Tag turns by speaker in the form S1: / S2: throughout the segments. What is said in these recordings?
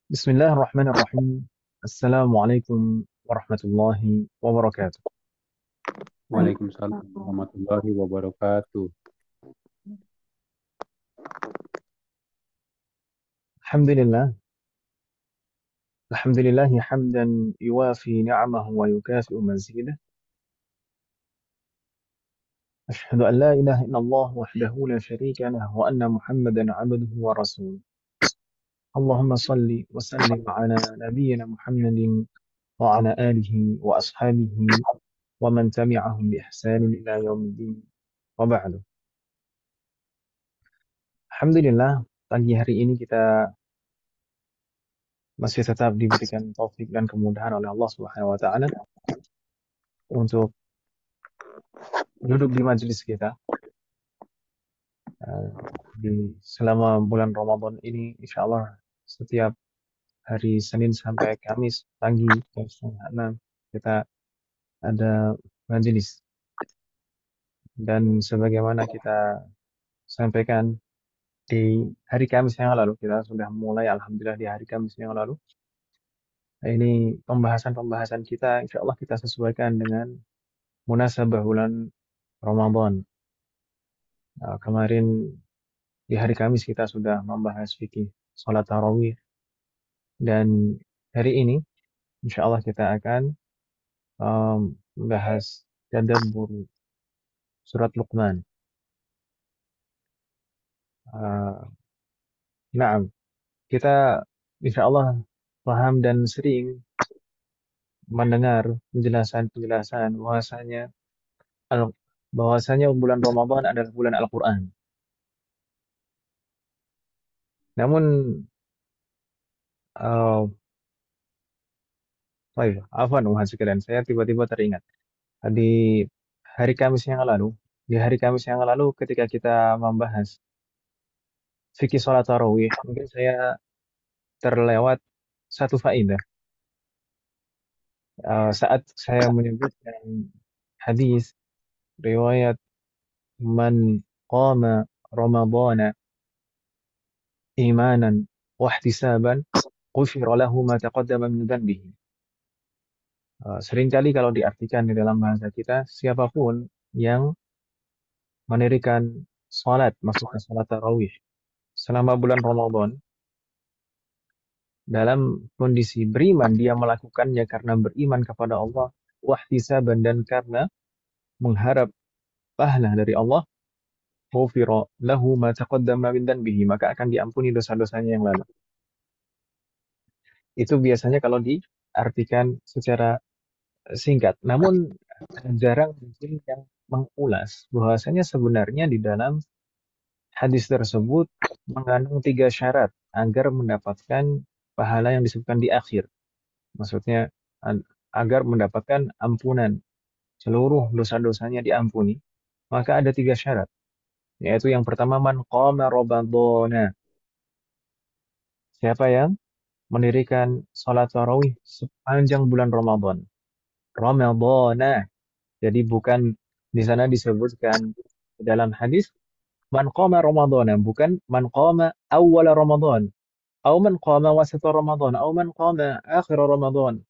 S1: Bismillahirrahmanirrahim. Assalamualaikum warahmatullahi wabarakatuh.
S2: Waalaikumsalam warahmatullahi wabarakatuh.
S1: Alhamdulillah. Alhamdulillahi hamdan yuwafi ni'amahu wa yukafi'u mazidah. Ashhadu an la ilaha illallah wahdahu la syarika lah wa anna Muhammadan 'abduhu wa rasuluh. Allahumma salli wa sallim ala nabiyyina Muhammadin wa ala alihi wa ashabihi wa man tabi'ahum bi ihsanin ila yaumiddin. Wa ba'du. Alhamdulillah, pagi hari ini kita masih tetap diberikan taufik dan kemudahan oleh Allah Subhanahu wa taala untuk duduk di majelis kita eh, di selama bulan Ramadan ini, insya Allah setiap hari Senin sampai Kamis pagi jam setengah enam kita ada majelis. Dan sebagaimana kita sampaikan di hari Kamis yang lalu, kita sudah mulai Alhamdulillah di hari Kamis yang lalu. Ini pembahasan-pembahasan kita insya Allah kita sesuaikan dengan munasabah bulan Ramadan. Kemarin di hari Kamis kita sudah membahas fikih sholat tarawih, dan hari ini insya Allah kita akan membahas tadabbur surat Luqman. Uh, nah, kita insya Allah paham dan sering mendengar penjelasan-penjelasan al- bahwasanya bulan Ramadan adalah bulan Al-Quran. Namun, uh, afwan Muhammad sekalian, saya tiba-tiba teringat di hari Kamis yang lalu, ketika kita membahas fikih sholat tarawih, mungkin saya terlewat satu faedah. Saat saya menyebutkan hadis riwayat man qama ramadhana imanan wa ihtisaban ghufira lahu ma taqaddama min dhanbihi. Seringkali kalau diartikan di dalam bahasa kita, siapapun yang mendirikan salat, maksudnya salat tarawih selama bulan Ramadan dalam kondisi beriman, dia melakukannya karena beriman kepada Allah, wahtisaban, dan karena mengharap pahala dari Allah, ghufira lahu ma taqaddama min dhanbihi, maka akan diampuni dosa-dosanya yang lalu. Itu biasanya kalau diartikan secara singkat. Namun jarang mungkin yang mengulas bahwasanya sebenarnya di dalam hadis tersebut mengandung tiga syarat agar mendapatkan pahala yang disebutkan di akhir. Maksudnya agar mendapatkan ampunan, seluruh dosa-dosanya diampuni, maka ada tiga syarat. Yaitu yang pertama, man qama ramadhana. Siapa yang mendirikan sholat tarawih sepanjang bulan Ramadan. Ramadhana. Jadi bukan di sana disebutkan dalam hadis man qama ramadhana, bukan man qama awwala Ramadan, atau man qama wasata Ramadan, atau man qama akhir Ramadan.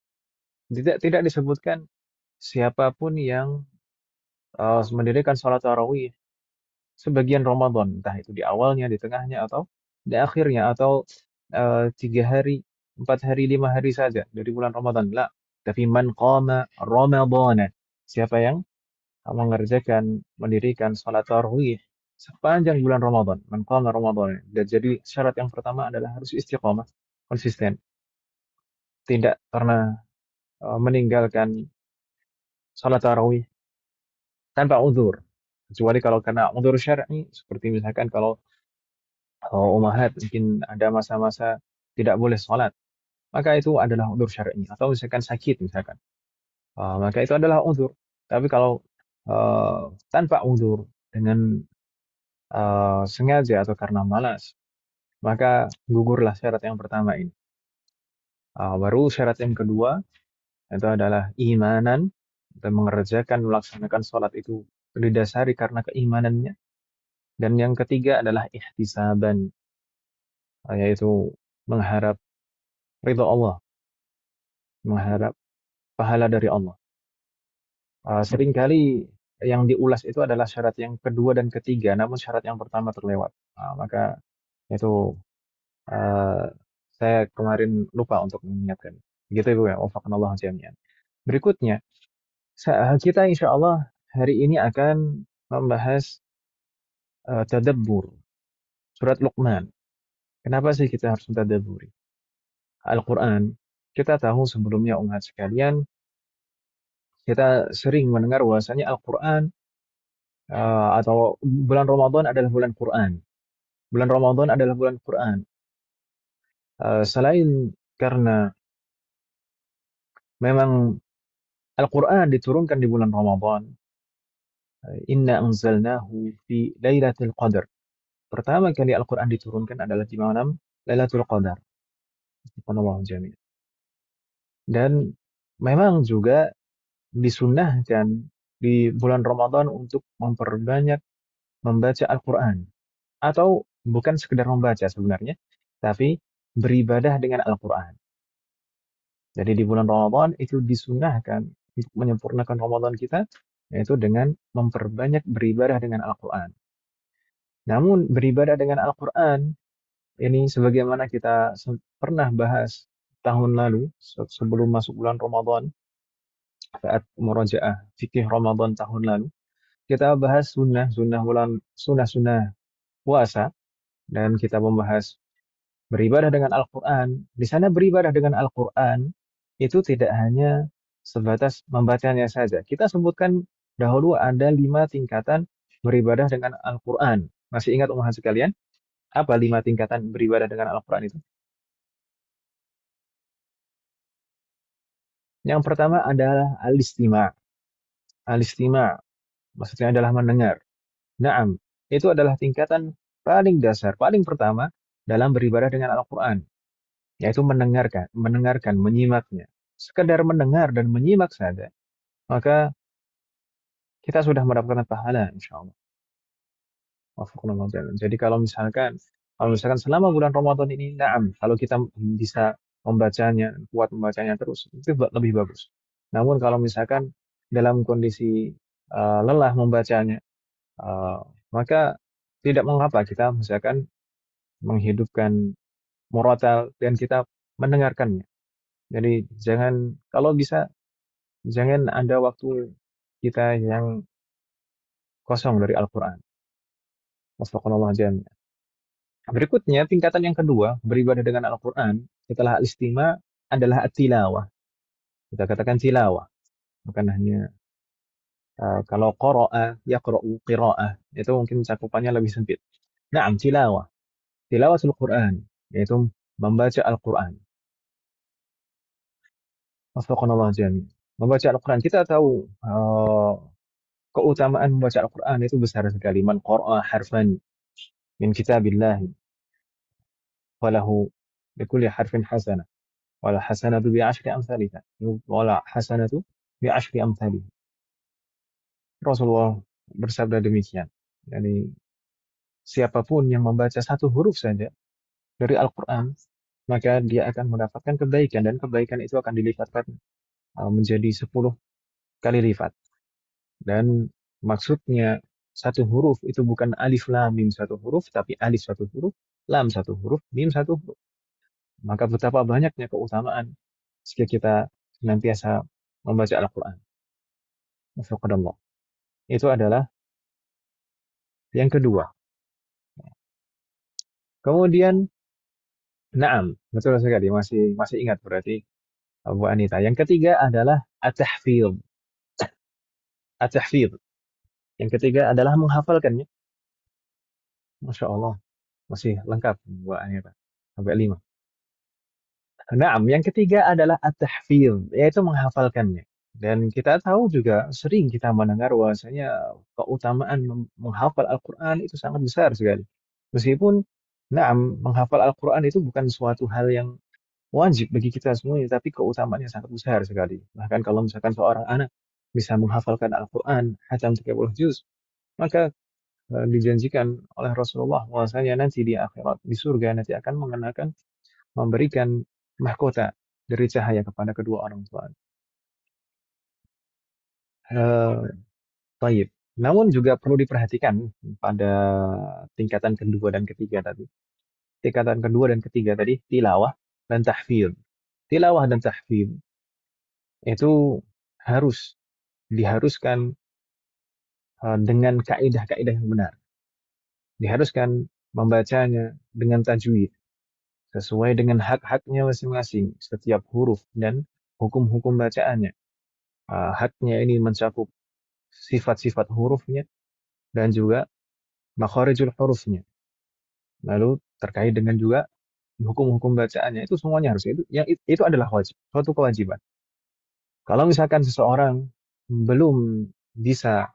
S1: Tidak disebutkan siapapun yang mendirikan sholat tarawih sebagian Ramadan, entah itu di awalnya, di tengahnya, atau di akhirnya, atau 3 hari, 4 hari, 5 hari saja dari bulan Ramadan. Lah, tapi man qama Ramadana, siapa yang mengerjakan, mendirikan sholat tarawih sepanjang bulan Ramadan, man qama Ramadana. Dan jadi syarat yang pertama adalah harus istiqamah, konsisten, tidak pernah meninggalkan sholat tarawih tanpa uzur, kecuali kalau karena uzur syar'i, seperti misalkan kalau umahat mungkin ada masa-masa tidak boleh sholat, maka itu adalah uzur syar'i. Atau misalkan sakit misalkan, maka itu adalah uzur. Tapi kalau uh, tanpa uzur, dengan sengaja atau karena malas, maka gugurlah syarat yang pertama ini. Baru syarat yang kedua itu adalah imanan, dan mengerjakan, melaksanakan sholat itu didasari karena keimanannya. Dan yang ketiga adalah ihtisaban, yaitu mengharap ridha Allah, mengharap pahala dari Allah. Seringkali yang diulas itu adalah syarat yang kedua dan ketiga, namun syarat yang pertama terlewat. Maka itu eh, saya kemarin lupa untuk mengingatkan. Begitu Ibu ya, wafaqanallahu jami'an. Berikutnya, kita insya Allah hari ini akan membahas tadabbur surat Luqman. Kenapa sih kita harus mentadabburi Al-Quran? Kita tahu sebelumnya umat sekalian, kita sering mendengar bahwasanya Al-Quran atau bulan Ramadan adalah bulan Quran. Bulan Ramadan adalah bulan Quran. Selain karena memang Al-Quran diturunkan di bulan Ramadan, Inna anzalnahu fi Lailatul Qadar. Pertama kali Al-Quran diturunkan adalah di malam Lailatul Qadar. Subhanallah jami'an. Dan memang juga disunnahkan di bulan Ramadan untuk memperbanyak membaca Al-Quran. Atau bukan sekedar membaca sebenarnya, tapi beribadah dengan Al-Quran. Jadi di bulan Ramadan itu disunahkan untuk menyempurnakan Ramadan kita, yaitu dengan memperbanyak beribadah dengan Al-Quran. Namun beribadah dengan Al-Quran, ini sebagaimana kita pernah bahas tahun lalu, sebelum masuk bulan Ramadan, saat murajaah fikih Ramadan tahun lalu, kita bahas sunnah-sunnah puasa, dan kita membahas beribadah dengan Al-Quran. Di sana beribadah dengan Al-Quran itu tidak hanya sebatas membacanya saja. Kita sebutkan dahulu ada 5 tingkatan beribadah dengan Al-Quran. Masih ingat umat sekalian? Apa 5 tingkatan beribadah dengan Al-Quran itu? Yang pertama adalah al-istima'. Al-istima' maksudnya adalah mendengar. Naam, itu adalah tingkatan paling dasar, paling pertama dalam beribadah dengan Al-Quran, yaitu mendengarkan, menyimaknya. Sekedar mendengar dan menyimak saja, maka kita sudah mendapatkan pahala, insya Allah. Wafaqnallahu ta'ala. Jadi kalau misalkan selama bulan Ramadan ini, naam, kalau kita bisa membacanya, kuat membacanya terus, itu lebih bagus. Namun kalau misalkan dalam kondisi lelah membacanya, uh, maka tidak mengapa kita misalkan menghidupkan murotal dan kita mendengarkannya. Jadi kalau bisa, jangan ada waktu kita yang kosong dari Al-Quran. Wafaqanallahu jami'an. Berikutnya, tingkatan yang kedua, beribadah dengan Al-Quran setelah al-istima adalah at-tilawah. Kita katakan tilawah, bukan hanya kalau qara'a, yaqra'u, qira'ah, itu mungkin cakupannya lebih sempit. Naam, tilawah. Tilawatul Quran, yaitu membaca Al-Quran. Wafaqanallahu jami'an. Membaca Al-Quran, kita tahu keutamaan membaca Al-Quran itu besar sekali. Man qara'a harfan min kitabillah, falahu likulli harfin hasanah. Wala hasanatu bi asyri amsalika. Wala hasanatu bi asyri amsalika. Rasulullah bersabda demikian. Jadi siapapun yang membaca satu huruf saja dari Al-Quran, maka dia akan mendapatkan kebaikan, dan kebaikan itu akan dilipatkan menjadi 10 kali lipat. Dan maksudnya satu huruf itu bukan alif lam mim satu huruf, tapi alif satu huruf, lam satu huruf, mim satu huruf. Maka betapa banyaknya keutamaan jika kita senantiasa membaca Al-Quran. Wafaqadallah. Itu adalah yang kedua. Kemudian, naam, betul sekali, masih masih ingat berarti Bu Anita. Yang ketiga adalah at-tahfidz. At-tahfidz. Yang ketiga adalah menghafalkannya. Masya Allah, masih lengkap Bu Anita. Sampai 5. Naam, yang ketiga adalah at-tahfidz, yaitu menghafalkannya. Dan kita tahu juga sering kita mendengar bahwasanya keutamaan menghafal Al-Quran itu sangat besar sekali. Meskipun, naam, menghafal Al-Quran itu bukan suatu hal yang wajib bagi kita semuanya, tapi keutamaannya sangat besar sekali. Bahkan kalau misalkan seorang anak bisa menghafalkan Al-Quran, hatam 30 juz, maka dijanjikan oleh Rasulullah bahwasanya nanti di akhirat, di surga nanti akan mengenakan, memberikan mahkota dari cahaya kepada kedua orang tua. Eh, Baik. Namun juga perlu diperhatikan pada tingkatan kedua dan ketiga tadi. Tingkatan kedua dan ketiga tadi tilawah dan tahfidz. Tilawah dan tahfidz itu harus diharuskan dengan kaidah-kaidah yang benar. Diharuskan membacanya dengan tajwid sesuai dengan hak-haknya masing-masing, setiap huruf dan hukum-hukum bacaannya. Haknya ini mencakup sifat-sifat hurufnya dan juga makharijul hurufnya. Lalu terkait dengan juga hukum-hukum bacaannya itu semuanya harus itu adalah wajib, suatu kewajiban. Kalau misalkan seseorang belum bisa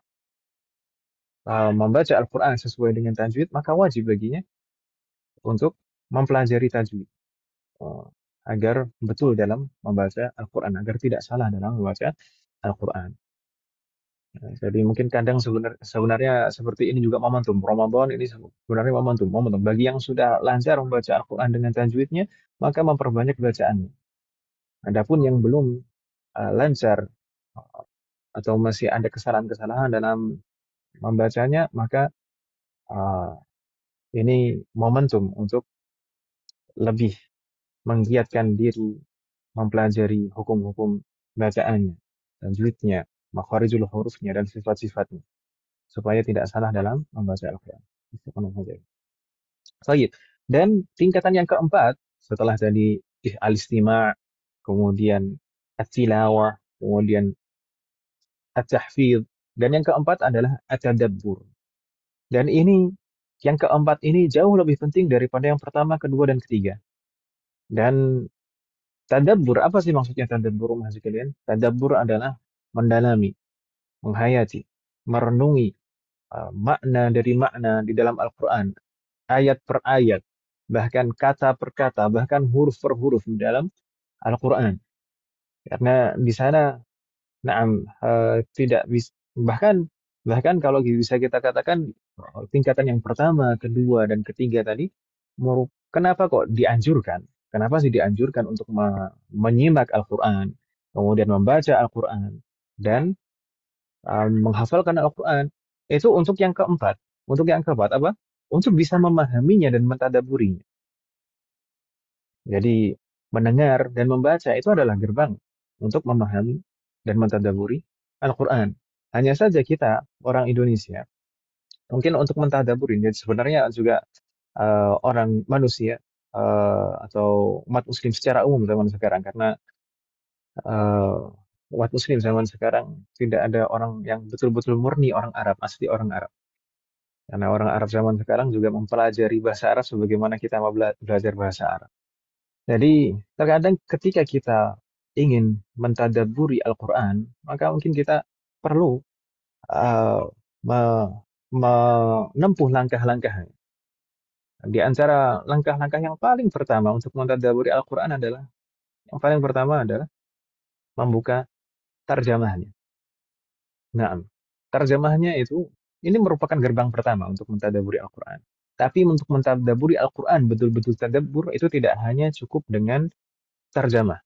S1: membaca Al-Quran sesuai dengan tajwid, maka wajib baginya untuk mempelajari tajwid uh, agar betul dalam membaca Al-Quran, agar tidak salah dalam membaca Al-Quran. Jadi mungkin kadang sebenarnya seperti ini juga momentum. Ramadan ini sebenarnya momentum. Momentum. Bagi yang sudah lancar membaca Al-Quran dengan tajwidnya, maka memperbanyak bacaannya. Adapun yang belum lancar uh, atau masih ada kesalahan-kesalahan dalam membacanya, maka uh, ini momentum untuk lebih menggiatkan diri mempelajari hukum-hukum bacaannya, tajwidnya, makharijul hurufnya, dan sifat-sifatnya, supaya tidak salah dalam membaca Al-Quran. Baik. Dan tingkatan yang keempat, setelah tadi al-istima', kemudian at-tilawah, kemudian at-tahfidz, dan yang keempat adalah at-tadabbur. Dan ini, yang keempat ini jauh lebih penting daripada yang pertama, kedua, dan ketiga. Dan tadabbur, apa sih maksudnya tadabbur, maksud kalian? Tadabbur adalah mendalami, menghayati, merenungi makna dari makna di dalam Al-Quran, ayat per ayat, bahkan kata per kata, bahkan huruf per huruf di dalam Al-Quran. Karena di sana, tidak bisa, bahkan bahkan kalau bisa kita katakan tingkatan yang pertama, kedua, dan ketiga tadi, kenapa kok dianjurkan? Kenapa sih dianjurkan untuk menyimak Al-Quran, kemudian membaca Al-Quran, dan menghafalkan Al-Quran? Itu untuk yang keempat. Untuk yang keempat apa? Untuk bisa memahaminya dan mentadaburinya. Jadi mendengar dan membaca itu adalah gerbang untuk memahami dan mentadaburi Al-Quran. Hanya saja kita, orang Indonesia, mungkin untuk mentadaburi, jadi sebenarnya juga orang manusia atau umat muslim secara umum zaman sekarang, karena eh, umat muslim zaman sekarang tidak ada orang yang betul-betul murni orang Arab, asli orang Arab. Karena orang Arab zaman sekarang juga mempelajari bahasa Arab sebagaimana kita mau belajar bahasa Arab. Jadi terkadang ketika kita ingin mentadabburi Al-Quran, maka mungkin kita perlu uh, me- menempuh langkah-langkah. Di antara langkah-langkah yang paling pertama untuk mentadabburi Al-Quran adalah, yang paling pertama adalah membuka tarjamahnya. Nah, tarjamahnya itu, ini merupakan gerbang pertama untuk mentadabburi Al-Quran. Tapi untuk mentadabburi Al-Quran, betul-betul tadabbur, itu tidak hanya cukup dengan tarjamah.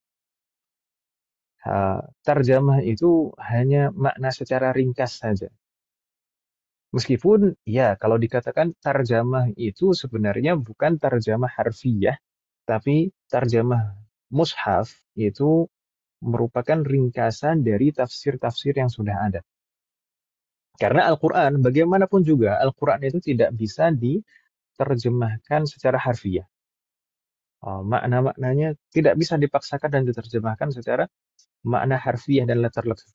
S1: Tarjamah itu hanya makna secara ringkas saja. Meskipun, ya, kalau dikatakan tarjamah itu sebenarnya bukan tarjamah harfiah, tapi tarjamah mushaf itu merupakan ringkasan dari tafsir-tafsir yang sudah ada. Karena Al-Quran, bagaimanapun juga, Al-Quran itu tidak bisa diterjemahkan secara harfiah. Makna-maknanya tidak bisa dipaksakan dan diterjemahkan secara makna harfiah dan letter-letter,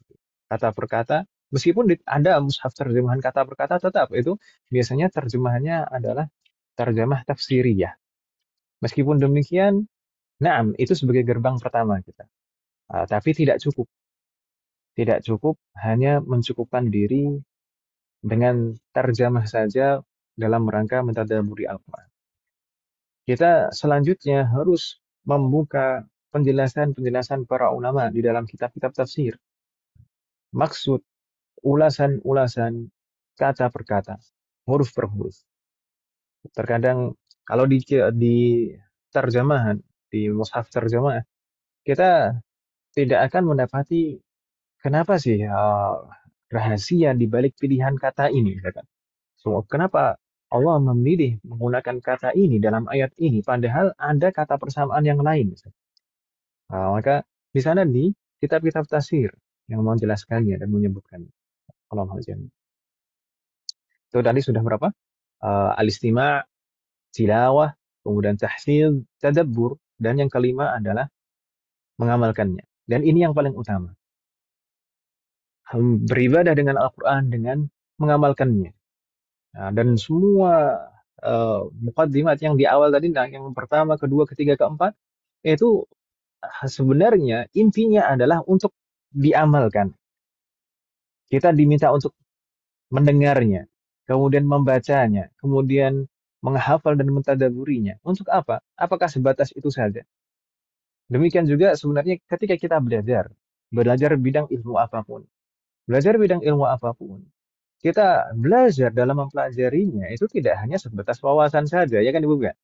S1: kata per kata. Meskipun ada mushaf terjemahan kata per kata, tetap itu biasanya terjemahannya adalah terjemah tafsiriyah. Meskipun demikian, itu sebagai gerbang pertama kita. Tapi tidak cukup. Tidak cukup hanya mencukupkan diri dengan terjemah saja dalam rangka mentadabburi Al-Quran. Kita selanjutnya harus membuka penjelasan-penjelasan para ulama di dalam kitab-kitab tafsir. Maksud, ulasan-ulasan, kata per kata, huruf per huruf. Terkadang kalau di terjemahan, di mushaf terjemah, kita tidak akan mendapati kenapa sih rahasia di balik pilihan kata ini, ya kan? So, kenapa Allah memilih menggunakan kata ini dalam ayat ini, padahal ada kata persamaan yang lain. Maka di sana di kitab-kitab tafsir yang menjelaskannya dan menyebutkannya. Allah itu tadi sudah berapa? Al-istima', tilawah, kemudian tahfidz, tadabbur, dan yang kelima adalah mengamalkannya. Dan ini yang paling utama. Beribadah dengan Al-Quran dengan mengamalkannya. Nah, dan semua mukaddimat yang di awal tadi, nah, yang pertama, kedua, ketiga, keempat, itu sebenarnya intinya adalah untuk diamalkan. Kita diminta untuk mendengarnya, kemudian membacanya, kemudian menghafal dan mentadaburinya. Untuk apa? Apakah sebatas itu saja? Demikian juga sebenarnya ketika kita belajar bidang ilmu apapun, belajar bidang ilmu apapun, kita belajar dalam mempelajarinya itu tidak hanya sebatas wawasan saja, ya kan Ibu kan?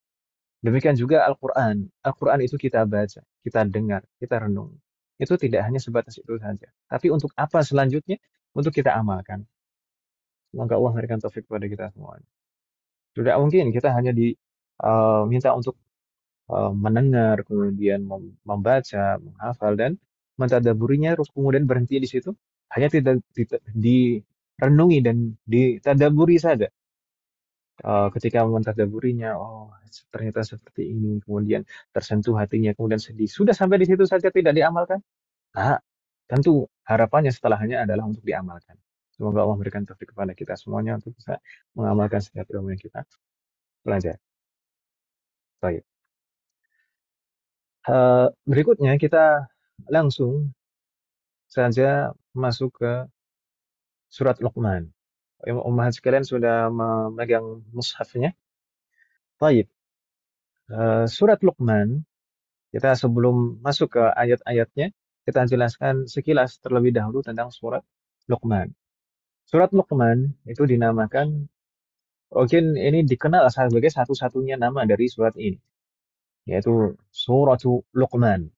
S1: Demikian juga Al-Quran. Al-Quran itu kita baca, kita dengar, kita renung. Itu tidak hanya sebatas itu saja. Tapi untuk apa selanjutnya? Untuk kita amalkan. Semoga Allah memberikan taufik kepada kita semua. Tidak mungkin kita hanya diminta untuk mendengar, kemudian membaca, menghafal, dan mentadaburinya, terus kemudian berhenti di situ. Hanya tidak direnungi dan ditadaburi saja. Ketika mentadaburinya, oh ternyata seperti ini, kemudian tersentuh hatinya, kemudian sedih. Sudah sampai di situ saja tidak diamalkan? Nah, tentu harapannya setelahnya adalah untuk diamalkan. Semoga Allah memberikan taufik kepada kita semuanya untuk bisa mengamalkan setiap ilmu yang kita pelajari. Baik. Berikutnya kita langsung saja masuk ke surat Luqman. Ummahat sekalian sudah memegang mushafnya. Baik. Surat Luqman, kita sebelum masuk ke ayat-ayatnya, kita jelaskan sekilas terlebih dahulu tentang surat Luqman. Surat Luqman itu dinamakan, mungkin ini dikenal sebagai satu-satunya nama dari surat ini, yaitu Surat Luqman.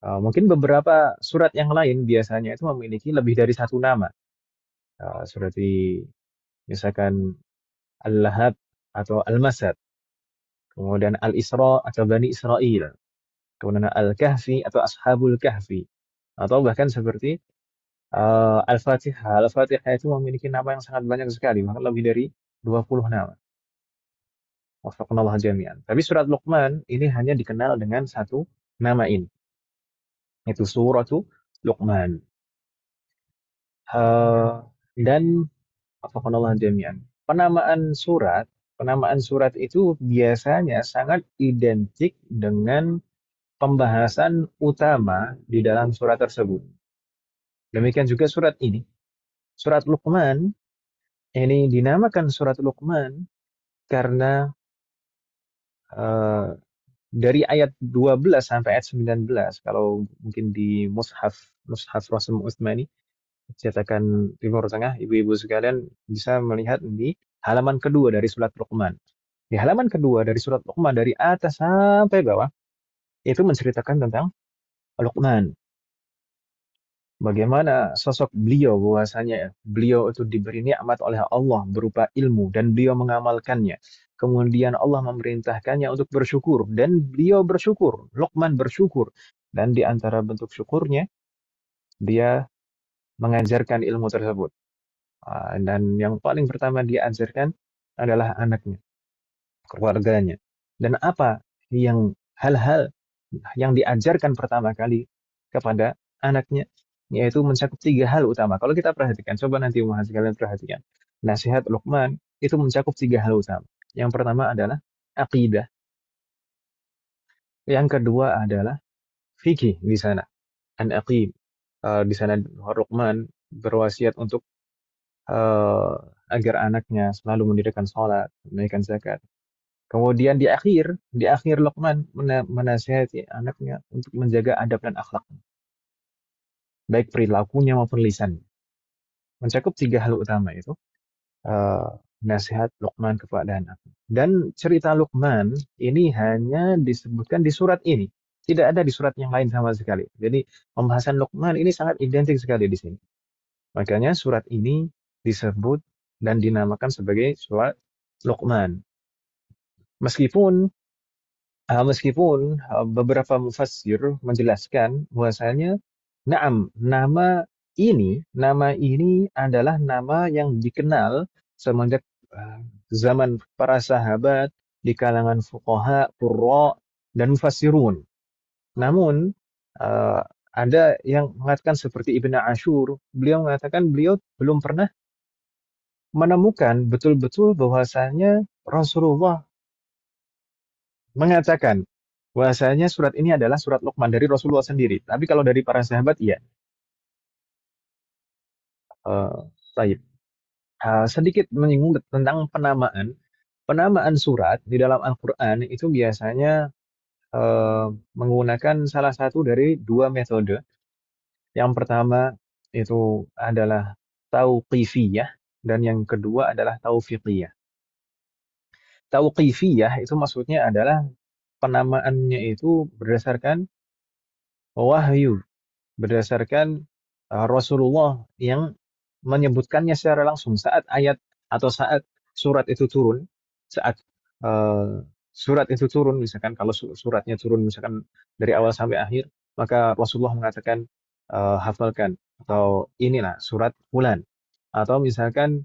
S1: Mungkin beberapa surat yang lain biasanya itu memiliki lebih dari satu nama. Seperti misalkan Al-Lahab atau Al-Masad, kemudian Al-Isra atau Bani Israel, kemudian Al-Kahfi atau Ashabul Kahfi, atau bahkan seperti Al-Fatihah. Al-Fatihah itu memiliki nama yang sangat banyak sekali, bahkan lebih dari 20 nama. Wafaqnallah jami'an. Tapi surat Luqman ini hanya dikenal dengan satu nama ini, yaitu Suratu Luqman. Eh, dan wafaqnallah jami'an. Penamaan surat itu biasanya sangat identik dengan pembahasan utama di dalam surat tersebut. Demikian juga surat ini. Surat Luqman ini dinamakan surat Luqman karena eh, dari ayat 12 sampai ayat 19, kalau mungkin di Mushaf Rasul Utsmani, cetakan Timur Tengah, ibu-ibu sekalian bisa melihat di halaman kedua dari surat Luqman. Di halaman kedua dari surat Luqman, dari atas sampai bawah, itu menceritakan tentang Luqman. Bagaimana sosok beliau, bahwasanya beliau itu diberi nikmat oleh Allah berupa ilmu dan beliau mengamalkannya. Kemudian Allah memerintahkannya untuk bersyukur dan beliau bersyukur, Luqman bersyukur. Dan di antara bentuk syukurnya, dia mengajarkan ilmu tersebut. Dan yang paling pertama dia ajarkan adalah anaknya, keluarganya. Dan apa yang hal-hal yang diajarkan pertama kali kepada anaknya, yaitu mencakup tiga hal utama. Kalau kita perhatikan, coba nanti Umar sekalian perhatikan. Nasihat Luqman itu mencakup tiga hal utama. Yang pertama adalah akidah. Yang kedua adalah fikih di sana. An-aqid. Di sana Luqman berwasiat untuk eh, agar anaknya selalu mendirikan sholat, menunaikan zakat. Kemudian di akhir Luqman menasihati anaknya untuk menjaga adab dan akhlak, baik perilakunya maupun lisan. Mencakup tiga hal utama itu. nasihat Luqman kepada anaknya. Dan cerita Luqman ini hanya disebutkan di surat ini. Tidak ada di surat yang lain sama sekali. Jadi pembahasan Luqman ini sangat identik sekali di sini. Makanya surat ini disebut dan dinamakan sebagai surat Luqman. Meskipun beberapa mufassir menjelaskan bahwasanya na'am, nama ini adalah nama yang dikenal semenjak uh, zaman para sahabat di kalangan fuqaha, qurra, dan mufassirun. Namun uh, ada yang mengatakan seperti Ibn Ashur, beliau mengatakan beliau belum pernah menemukan betul-betul bahwasanya Rasulullah mengatakan bahwasanya surat ini adalah surat Luqman dari Rasulullah sendiri. Tapi kalau dari para sahabat, iya. Eh, Baik. Sedikit menyinggung tentang penamaan. Penamaan surat di dalam Al-Quran itu biasanya menggunakan salah satu dari dua metode. Yang pertama itu adalah tauqifiyah dan yang kedua adalah taufiqiyah. Tauqifiyah itu maksudnya adalah penamaannya itu berdasarkan wahyu, berdasarkan Rasulullah yang menyebutkannya secara langsung saat ayat atau saat surat itu turun, saat uh, surat itu turun, misalkan kalau suratnya turun misalkan dari awal sampai akhir, maka Rasulullah mengatakan hafalkan atau inilah surat fulan. Atau misalkan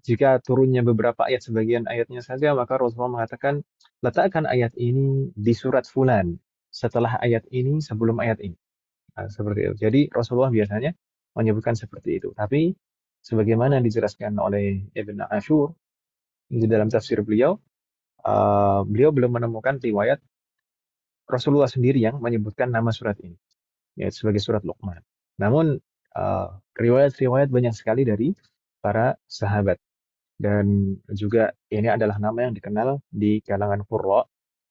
S1: jika turunnya beberapa ayat, sebagian ayatnya saja, maka Rasulullah mengatakan letakkan ayat ini di surat fulan setelah ayat ini, sebelum ayat ini. Seperti itu. Jadi Rasulullah biasanya menyebutkan seperti itu. Tapi sebagaimana dijelaskan oleh Ibn Ashur di dalam tafsir beliau, beliau belum menemukan riwayat Rasulullah sendiri yang menyebutkan nama surat ini, yaitu sebagai surat Luqman. Namun uh, riwayat-riwayat banyak sekali dari para sahabat dan juga ini adalah nama yang dikenal di kalangan qurra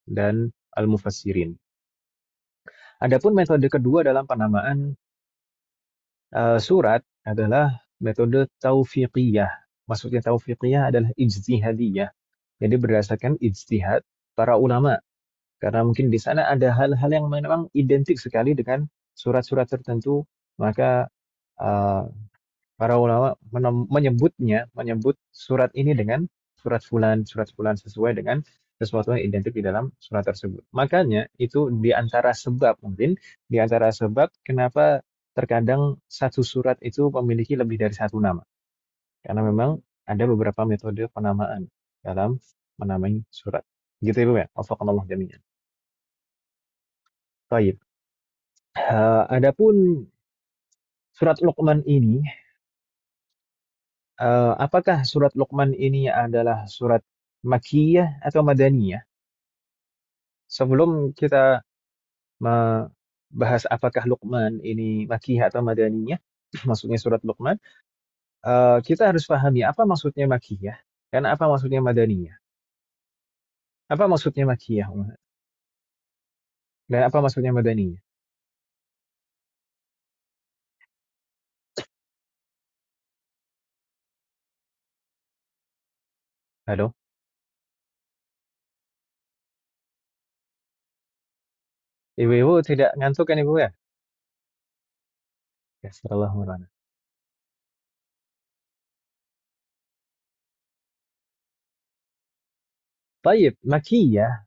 S1: dan al-mufassirin. Adapun metode kedua dalam penamaan surat adalah metode taufiqiyah. Maksudnya taufiqiyah adalah ijtihadiyah. Jadi berdasarkan ijtihad para ulama. Karena mungkin di sana ada hal-hal yang memang identik sekali dengan surat-surat tertentu, maka uh, para ulama menyebut surat ini dengan surat fulan sesuai dengan sesuatu yang identik di dalam surat tersebut. Makanya itu di antara sebab kenapa terkadang satu surat itu memiliki lebih dari satu nama. Karena memang ada beberapa metode penamaan dalam menamai surat. Gitu Ibu ya. Wafaqanallah jami'an. Baik. Adapun surat Luqman ini, apakah surat Luqman ini adalah surat Makkiyah atau Madaniyah? Sebelum kita membahas apakah Luqman ini Makkiyah atau Madaniyah, maksudnya surat Luqman, kita harus pahami apa maksudnya Makkiyah dan apa maksudnya Madaniyah. Apa maksudnya Makkiyah dan apa maksudnya Madaniyah? Halo, ibu-ibu tidak ngantuk kan ibu ya? Ya, setelah mulai. Baik, Makkiyah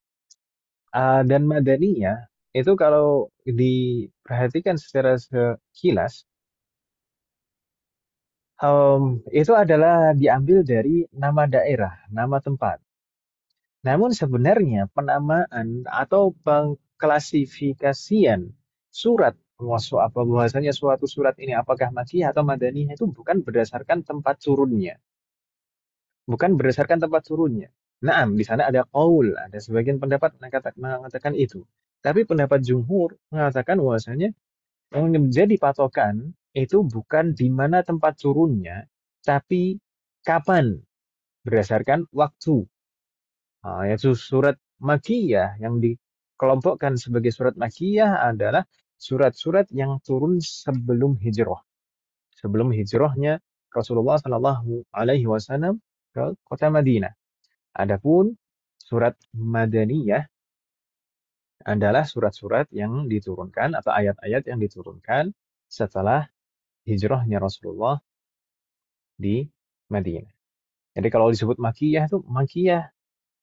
S1: dan Madaniyah itu kalau diperhatikan secara sekilas, itu adalah diambil dari nama daerah, nama tempat. Namun sebenarnya penamaan atau pengklasifikasian surat apa bahwasanya suatu surat ini apakah Makkiyah atau Madaniyah itu bukan berdasarkan tempat turunnya, bukan berdasarkan tempat turunnya. Naam, di sana ada qaul, ada sebagian pendapat mengatakan itu. Tapi pendapat jumhur mengatakan bahwasanya yang menjadi patokan itu bukan di mana tempat turunnya, tapi kapan, berdasarkan waktu. Yaitu surat Makkiyah yang dikelompokkan sebagai surat Makkiyah adalah surat-surat yang turun sebelum hijrah. Sebelum hijrahnya Rasulullah Shallallahu Alaihi Wasallam ke kota Madinah. Adapun surat Madaniyah adalah surat-surat yang diturunkan atau ayat-ayat yang diturunkan setelah hijrahnya Rasulullah di Madinah. Jadi kalau disebut makiyah itu makiyah.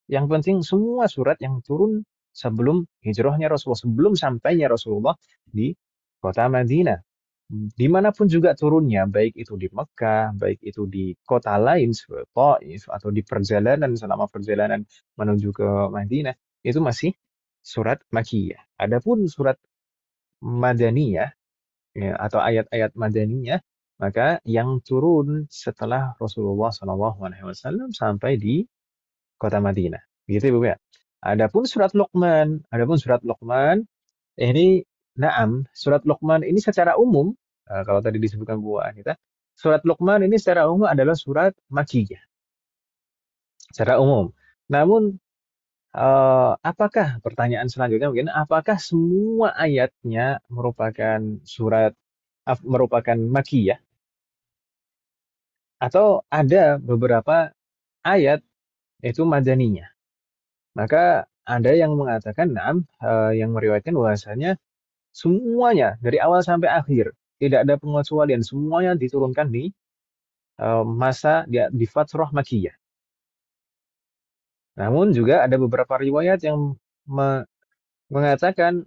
S1: Yang penting semua surat yang turun sebelum hijrahnya Rasulullah, sebelum sampainya Rasulullah di kota Madinah. Dimanapun juga turunnya, baik itu di Mekah, baik itu di kota lain seperti Taif, atau di perjalanan selama perjalanan menuju ke Madinah, itu masih surat Makiyah. Adapun surat Madaniyah, ya, atau ayat-ayat Madaniyah, maka yang turun setelah Rasulullah SAW sampai di kota Madinah. Begitu Ibu ya. Adapun surat Luqman ini naam, surat Luqman ini secara umum kalau tadi disebutkan Bu Anita, surat Luqman ini secara umum adalah surat Makkiyah secara umum. Namun apakah pertanyaan selanjutnya mungkin apakah semua ayatnya merupakan Makkiyah atau ada beberapa ayat itu Madaniyah? Maka ada yang mengatakan yang meriwayatkan bahwasanya semuanya dari awal sampai akhir tidak ada pengecualian, semuanya diturunkan di masa di Fatrah Makkiyah. Namun juga ada beberapa riwayat yang me- mengatakan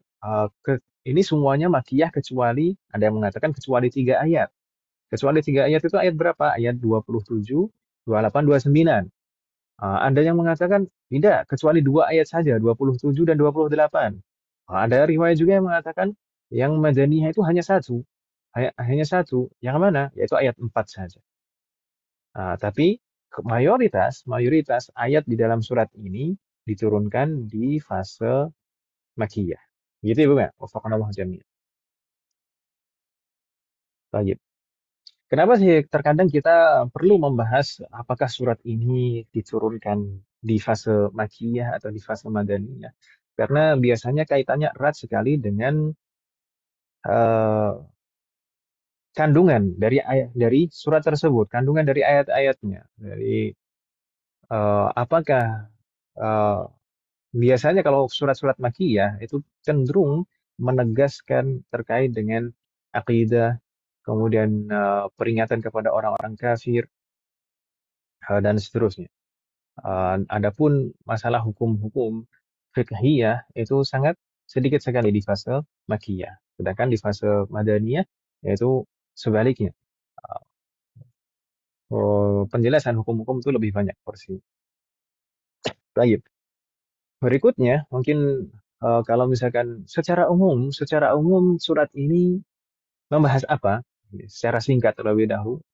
S1: ini semuanya Makkiyah kecuali ada yang mengatakan kecuali 3 ayat. Kecuali 3 ayat itu ayat berapa? Ayat 27, 28, 29. Ada yang mengatakan tidak, kecuali 2 ayat saja, 27 dan 28. Ada riwayat juga yang mengatakan yang Madaniyah itu hanya satu. Hanya satu. Yang mana? Yaitu ayat 4 saja. Tapi mayoritas ayat di dalam surat ini diturunkan di fase Makkiyah. Gitu ya, Bu ya? Wafaqanallahu jami'an. Baik. Kenapa sih terkadang kita perlu membahas apakah surat ini diturunkan di fase Makkiyah atau di fase Madaniyah? Karena biasanya kaitannya erat sekali dengan eh, kandungan dari surat tersebut, kandungan dari ayat-ayatnya, dari apakah eh, biasanya kalau surat-surat Makkiyah itu cenderung menegaskan terkait dengan akidah, kemudian peringatan kepada orang-orang kafir dan seterusnya. Adapun masalah hukum-hukum fiqhiyah itu sangat sedikit sekali di fase Makkiyah. Sedangkan di fase Madaniyah yaitu sebaliknya. Penjelasan hukum-hukum itu lebih banyak porsi. Baik. Berikutnya mungkin kalau misalkan secara umum surat ini membahas apa? Secara singkat terlebih dahulu.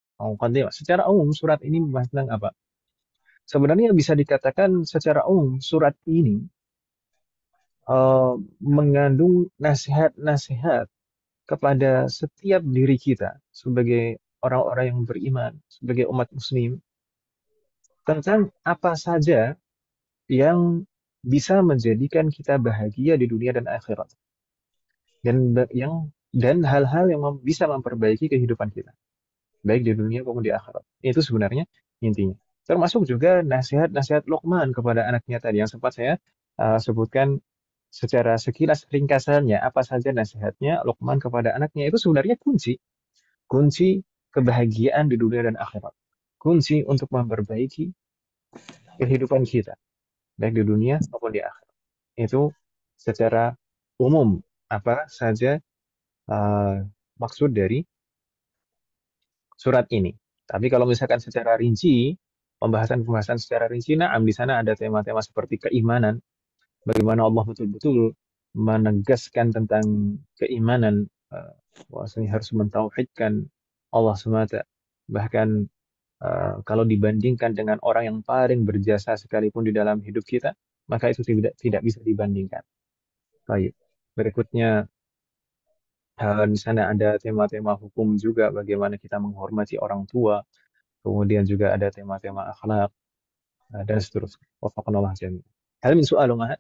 S1: Secara umum surat ini membahas tentang apa? Sebenarnya bisa dikatakan secara umum surat ini eh, mengandung nasihat-nasihat kepada setiap diri kita sebagai orang-orang yang beriman, sebagai umat muslim, tentang apa saja yang bisa menjadikan kita bahagia di dunia dan akhirat. Dan hal-hal yang bisa memperbaiki kehidupan kita, baik di dunia maupun di akhirat. Itu sebenarnya intinya. Termasuk juga nasihat-nasihat Luqman kepada anaknya tadi yang sempat saya sebutkan secara sekilas ringkasannya apa saja nasihatnya Luqman kepada anaknya itu sebenarnya kunci kebahagiaan di dunia dan akhirat. Kunci untuk memperbaiki kehidupan kita, baik di dunia maupun di akhirat. Itu secara umum apa saja uh, maksud dari surat ini. Tapi kalau misalkan secara rinci, pembahasan-pembahasan secara rinci, nah di sana ada tema-tema seperti keimanan, bagaimana Allah betul-betul menegaskan tentang keimanan, bahwasanya harus mentauhidkan Allah semata. Bahkan kalau dibandingkan dengan orang yang paling berjasa sekalipun di dalam hidup kita, maka itu tidak bisa dibandingkan. Baik. Berikutnya di sana ada tema-tema hukum juga, bagaimana kita menghormati orang tua, kemudian juga ada tema-tema akhlak dan seterusnya. Wafaqanallah jami. Hal min soal, Mahat?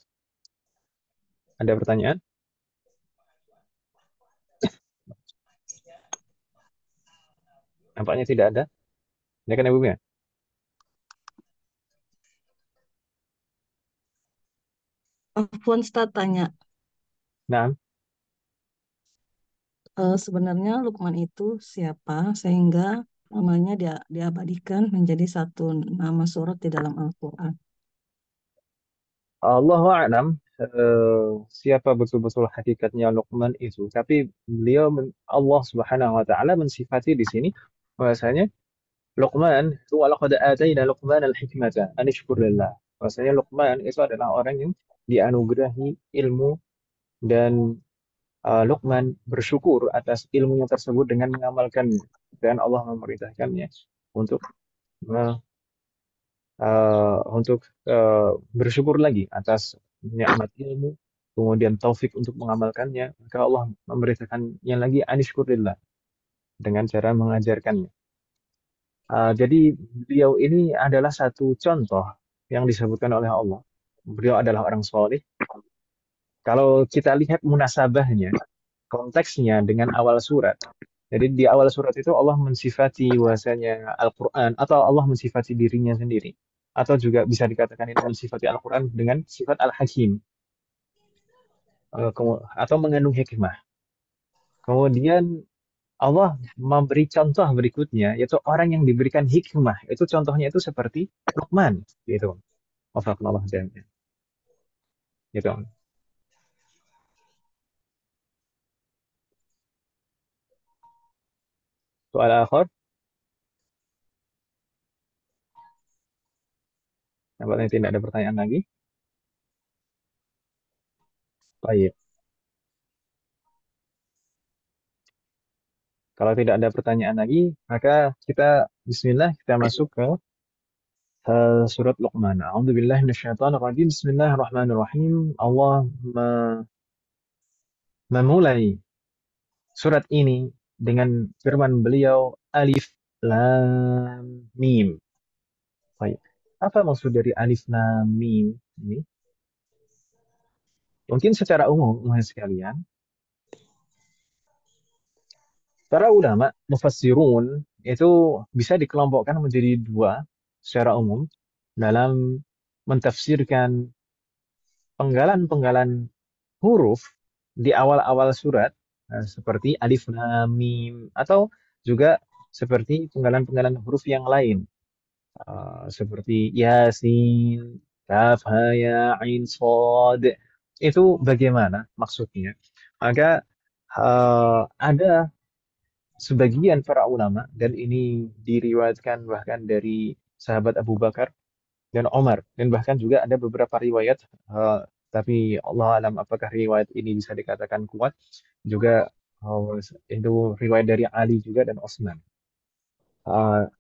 S1: Ada pertanyaan? Nampaknya tidak ada. Ya kan Ibu ya?
S3: Afwan Ustaz tanya,
S1: Nah,
S3: sebenarnya Lukman itu siapa sehingga namanya diabadikan menjadi satu nama surat di dalam Al-Quran.
S1: Allahu a'lam siapa betul-betul hakikatnya Luqman itu. Tapi Allah Subhanahu wa taala mensifati di sini bahwasanya Luqman itu walaqad ataina Luqman al-hikmata an ishkur lillah. Bahwasanya Luqman itu adalah orang yang dianugerahi ilmu dan Luqman bersyukur atas ilmunya tersebut dengan mengamalkannya dan Allah memerintahkannya untuk untuk bersyukur lagi atas nikmat ilmu, kemudian taufik untuk mengamalkannya, maka Allah memberitakannya lagi anishkurillah dengan cara mengajarkannya. Jadi beliau ini adalah satu contoh yang disebutkan oleh Allah. Beliau adalah orang soleh. Kalau kita lihat munasabahnya, konteksnya dengan awal surat. Jadi di awal surat itu Allah mensifati bahwasanya Al-Quran atau Allah mensifati dirinya sendiri. Atau juga bisa dikatakan ini mensifati Al-Quran dengan sifat Al-Hakim. Atau mengandung hikmah. Kemudian Allah memberi contoh berikutnya, yaitu orang yang diberikan hikmah. Itu contohnya itu seperti Luqman. Gitu. Wafaqnallah jami'an. Gitu. Soal akhir, nampaknya tidak ada pertanyaan lagi. Baik. Kalau tidak ada pertanyaan lagi, maka kita Bismillah kita masuk ke surat Luqman. A'udzubillahi minasyaitonirrajim. Bismillahirrahmanirrahim. Allah memulai surat ini dengan firman beliau Alif Lam Mim. Baik. Apa maksud dari Alif Lam Mim ini? Mungkin secara umum, sekalian, para ulama mufassirun itu bisa dikelompokkan menjadi dua secara umum dalam mentafsirkan penggalan-penggalan huruf di awal-awal surat seperti alif lam mim atau juga seperti penggalan-penggalan huruf yang lain seperti yasin, kaf, ha, ya, ain, shad. Itu bagaimana maksudnya? Maka ada sebagian para ulama dan ini diriwayatkan bahkan dari sahabat Abu Bakar dan Omar dan bahkan juga ada beberapa riwayat tapi Allah alam apakah riwayat ini bisa dikatakan kuat juga itu riwayat dari Ali juga dan Utsman.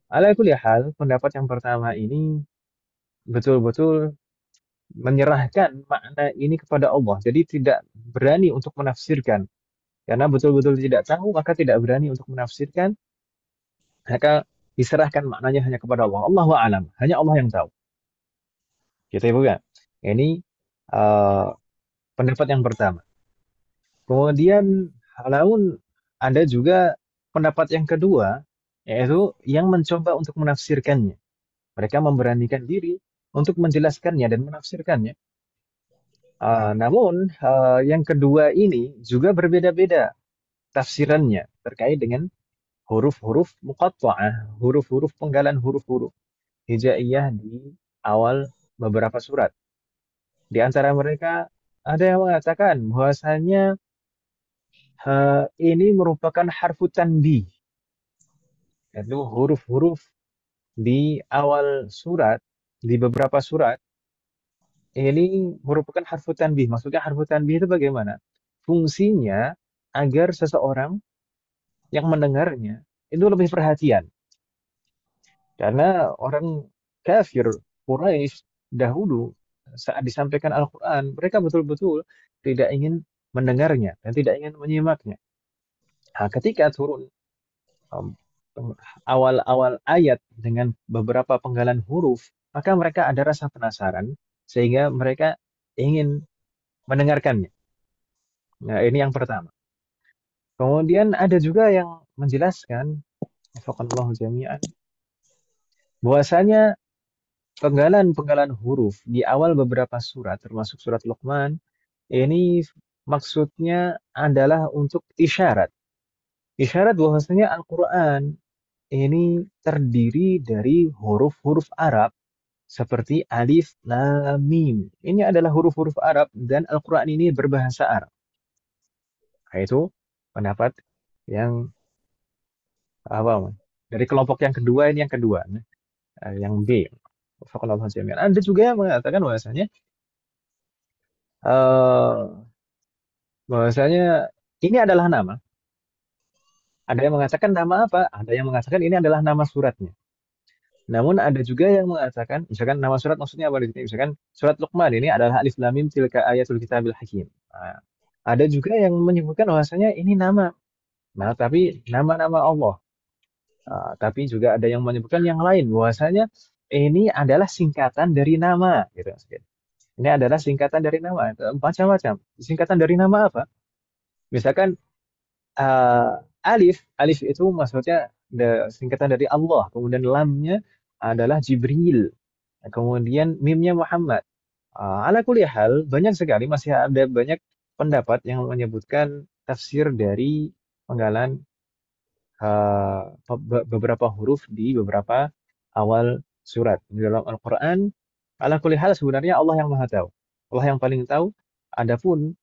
S1: Ala kulli hal pendapat yang pertama ini betul-betul menyerahkan makna ini kepada Allah. Jadi tidak berani untuk menafsirkan karena betul-betul tidak tahu maka tidak berani untuk menafsirkan maka diserahkan maknanya hanya kepada Allah. Allahu alam, hanya Allah yang tahu. Gitu ya, Bu ya. Ini uh, pendapat yang pertama. Kemudian, namun ada juga pendapat yang kedua, yaitu yang mencoba untuk menafsirkannya. Mereka memberanikan diri untuk menjelaskannya dan menafsirkannya. Namun, yang kedua ini juga berbeda-beda tafsirannya terkait dengan huruf-huruf muqatta'ah, huruf-huruf penggalan huruf-huruf hijaiyah di awal beberapa surat. Di antara mereka ada yang mengatakan bahwasanya ini merupakan harfu tanbih, yaitu huruf-huruf di awal surat, di beberapa surat, ini merupakan harfu tanbih. Maksudnya harfu tanbih itu bagaimana? Fungsinya agar seseorang yang mendengarnya itu lebih perhatian. Karena orang kafir Quraisy dahulu saat disampaikan Al-Quran, mereka betul-betul tidak ingin mendengarnya dan tidak ingin menyimaknya. Nah, ketika turun um, awal-awal ayat dengan beberapa penggalan huruf, maka mereka ada rasa penasaran sehingga mereka ingin mendengarkannya. Nah, ini yang pertama. Kemudian ada juga yang menjelaskan, Wafaqallahu jami'an, bahwasanya penggalan-penggalan huruf di awal beberapa surat, termasuk surat Luqman, ini maksudnya adalah untuk isyarat. Isyarat bahwasanya Al-Quran ini terdiri dari huruf-huruf Arab seperti alif, lam, mim. Ini adalah huruf-huruf Arab dan Al-Quran ini berbahasa Arab. Nah, itu pendapat yang apa? Dari kelompok yang kedua ini yang kedua, yang B. Fakallahu jami'an. Ada juga yang mengatakan eh, bahwasanya ini adalah nama. Ada yang mengatakan nama apa? Ada yang mengatakan ini adalah nama suratnya. Namun ada juga yang mengatakan, misalkan nama surat maksudnya apa di sini? Misalkan surat Luqman ini adalah alif lam mim tilka ayatul kitabil hakim. Nah, ada juga yang menyebutkan bahwasanya ini nama. Nah, tapi nama-nama Allah. Tapi juga ada yang menyebutkan yang lain bahwasanya ini adalah singkatan dari nama, gitu. Ini adalah singkatan dari nama, macam-macam. Singkatan dari nama apa? Misalkan eh, alif itu maksudnya singkatan dari Allah. Kemudian lamnya adalah Jibril. Kemudian mimnya Muhammad. Ala kulli hal, banyak sekali masih ada banyak pendapat yang menyebutkan tafsir dari penggalan beberapa huruf di beberapa awal surat di dalam Al-Quran. Ala kulli hal sebenarnya Allah yang Maha Tahu. Allah yang paling tahu. Adapun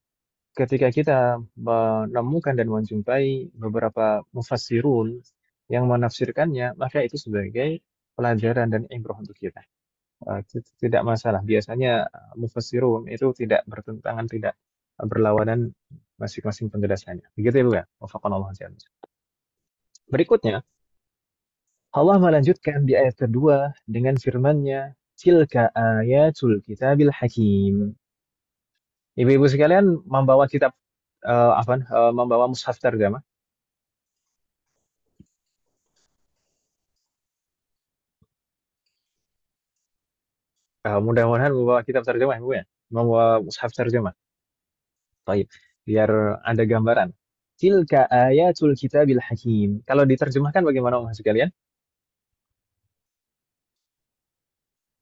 S1: ketika kita menemukan dan menjumpai beberapa mufassirun yang menafsirkannya, maka itu sebagai pelajaran dan ibrah untuk kita. Tidak masalah. Biasanya mufassirun itu tidak bertentangan, tidak berlawanan masing-masing penjelasannya. Begitu ya, Bu ya? Wafaqanallahu jami'an. Berikutnya, Allah melanjutkan di ayat kedua dengan firman-Nya, "Tilka ayatul kitabil hakim." Ibu-ibu sekalian membawa kitab membawa mushaf terjemah. Mudah-mudahan membawa kitab terjemah, Bu ya. Membawa mushaf terjemah. Baik, biar ada gambaran. Tilka ayatul kitabil hakim. Kalau diterjemahkan bagaimana Mas sekalian?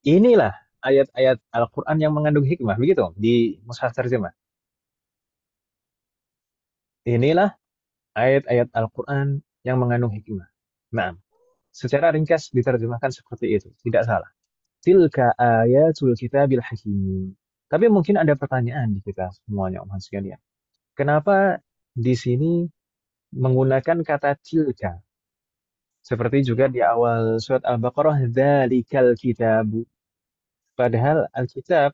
S1: Inilah ayat-ayat Al-Quran yang mengandung hikmah, begitu di mushaf terjemah. Inilah ayat-ayat Al-Quran yang mengandung hikmah. Nah, secara ringkas diterjemahkan seperti itu, tidak salah. Tilka ayatul kitabil hakim. Tapi mungkin ada pertanyaan di kita semuanya, Om Hans sekalian. Kenapa di sini menggunakan kata tilka? Seperti juga di awal surat Al-Baqarah, dzalikal kitabu. Padahal Alkitab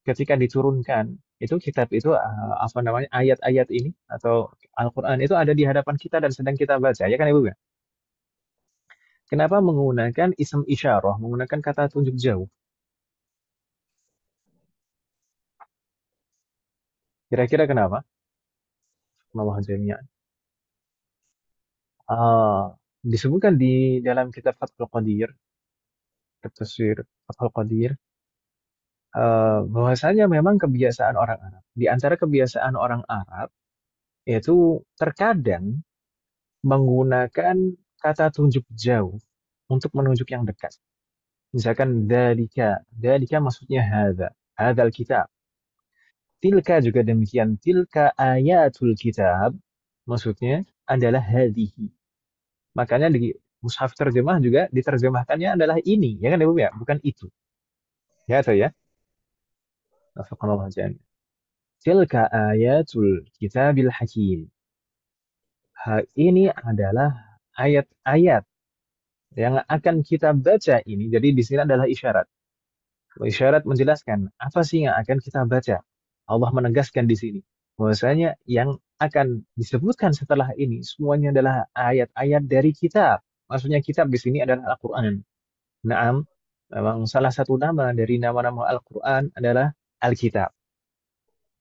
S1: ketika diturunkan, itu kitab itu apa namanya ayat-ayat ini atau Al-Quran itu ada di hadapan kita dan sedang kita baca, ya kan Ibu ya? Kenapa menggunakan ism isyarah, menggunakan kata tunjuk jauh? Kira-kira kenapa? Allah jami'an. Disebutkan di dalam kitab Fathul Qadir, tafsir Fathul Qadir, bahwasanya memang kebiasaan orang Arab. Di antara kebiasaan orang Arab yaitu terkadang menggunakan kata tunjuk jauh untuk menunjuk yang dekat. Misalkan dalika maksudnya hadzal kitab. Tilka juga demikian, tilka ayatul kitab maksudnya adalah hadhihi. Makanya di mushaf terjemah juga diterjemahkannya adalah ini, ya kan Ibu ya, bukan itu. Ya atau ya? Wafaqanallahu jami'an. Tilka ayatul kitabil hakim. Ini adalah ayat-ayat yang akan kita baca ini. Jadi di sini adalah isyarat. Isyarat menjelaskan apa sih yang akan kita baca. Allah menegaskan di sini bahwasanya yang akan disebutkan setelah ini semuanya adalah ayat-ayat dari kitab. Maksudnya kitab di sini adalah Al-Quran. Naam, memang salah satu nama dari nama-nama Al-Quran adalah Alkitab.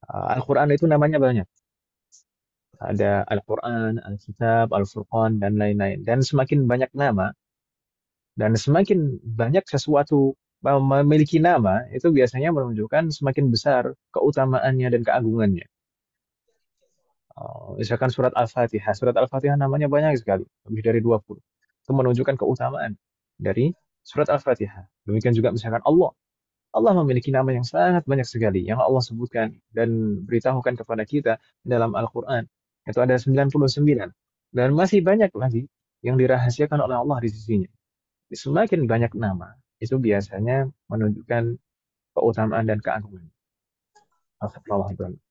S1: Al-Quran itu namanya banyak. Ada Al-Quran, Alkitab, Al-Furqan, dan lain-lain. Dan semakin banyak nama, dan semakin banyak sesuatu memiliki nama, itu biasanya menunjukkan semakin besar keutamaannya dan keagungannya. Misalkan surat Al-Fatihah. Surat Al-Fatihah namanya banyak sekali, lebih dari 20. Itu menunjukkan keutamaan dari surat Al-Fatihah. Demikian juga misalkan Allah. Allah memiliki nama yang sangat banyak sekali yang Allah sebutkan dan beritahukan kepada kita dalam Al-Quran. Itu ada 99. Dan masih banyak lagi yang dirahasiakan oleh Allah di sisinya. Semakin banyak nama, itu biasanya menunjukkan keutamaan dan keagungan. Astagfirullahaladzim.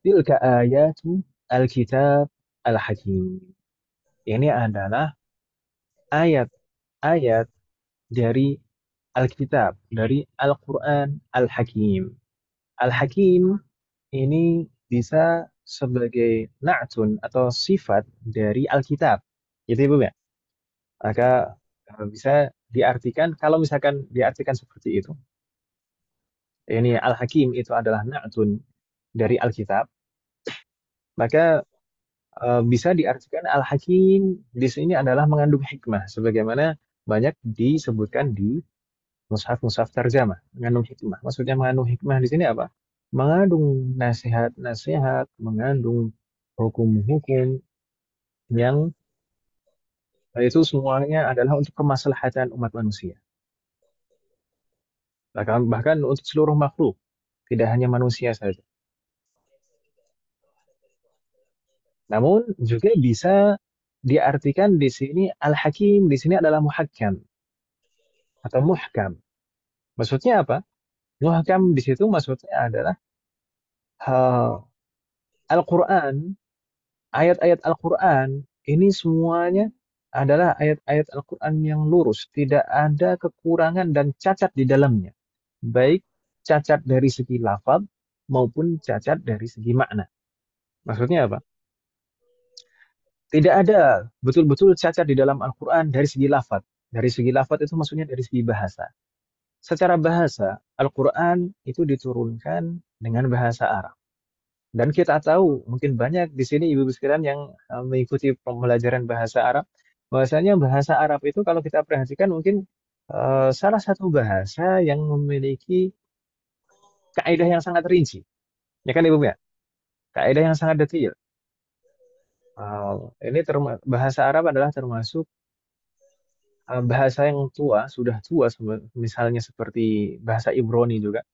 S1: Tilka ayatu Alkitab Al-Hakim. Ini adalah ayat-ayat dari Alkitab, dari Al-Quran Al-Hakim. Al-Hakim ini bisa sebagai na'tun atau sifat dari Alkitab. Gitu Ibu ya. Maka bisa diartikan, kalau misalkan diartikan seperti itu, ini Al-Hakim itu adalah na'tun dari Alkitab, maka bisa diartikan Al-Hakim di sini adalah mengandung hikmah, sebagaimana banyak disebutkan di mushaf-mushaf terjemah, mengandung hikmah. Maksudnya mengandung hikmah di sini apa? Mengandung nasihat-nasihat, mengandung hukum-hukum yang itu semuanya adalah untuk kemaslahatan umat manusia. Bahkan untuk seluruh makhluk, tidak hanya manusia saja. Namun juga bisa diartikan di sini Al-Hakim di sini adalah muhakkam atau muhkam. Maksudnya apa? Muhkam di situ maksudnya adalah Al-Quran, ayat-ayat Al-Quran ini semuanya adalah ayat-ayat Al-Quran yang lurus, tidak ada kekurangan dan cacat di dalamnya. Baik cacat dari segi lafaz maupun cacat dari segi makna. Maksudnya apa? Tidak ada betul-betul cacat di dalam Al-Quran dari segi lafaz. Dari segi lafaz itu maksudnya dari segi bahasa. Secara bahasa, Al-Quran itu diturunkan dengan bahasa Arab. Dan kita tahu, mungkin banyak di sini ibu-ibu sekalian yang mengikuti pembelajaran bahasa Arab, bahwasanya bahasa Arab itu kalau kita perhatikan mungkin salah satu bahasa yang memiliki kaidah yang sangat rinci. Ya kan ibu ya? Kaidah yang sangat detail. Ini bahasa Arab adalah termasuk bahasa yang tua, sudah tua, misalnya seperti bahasa Ibrani juga,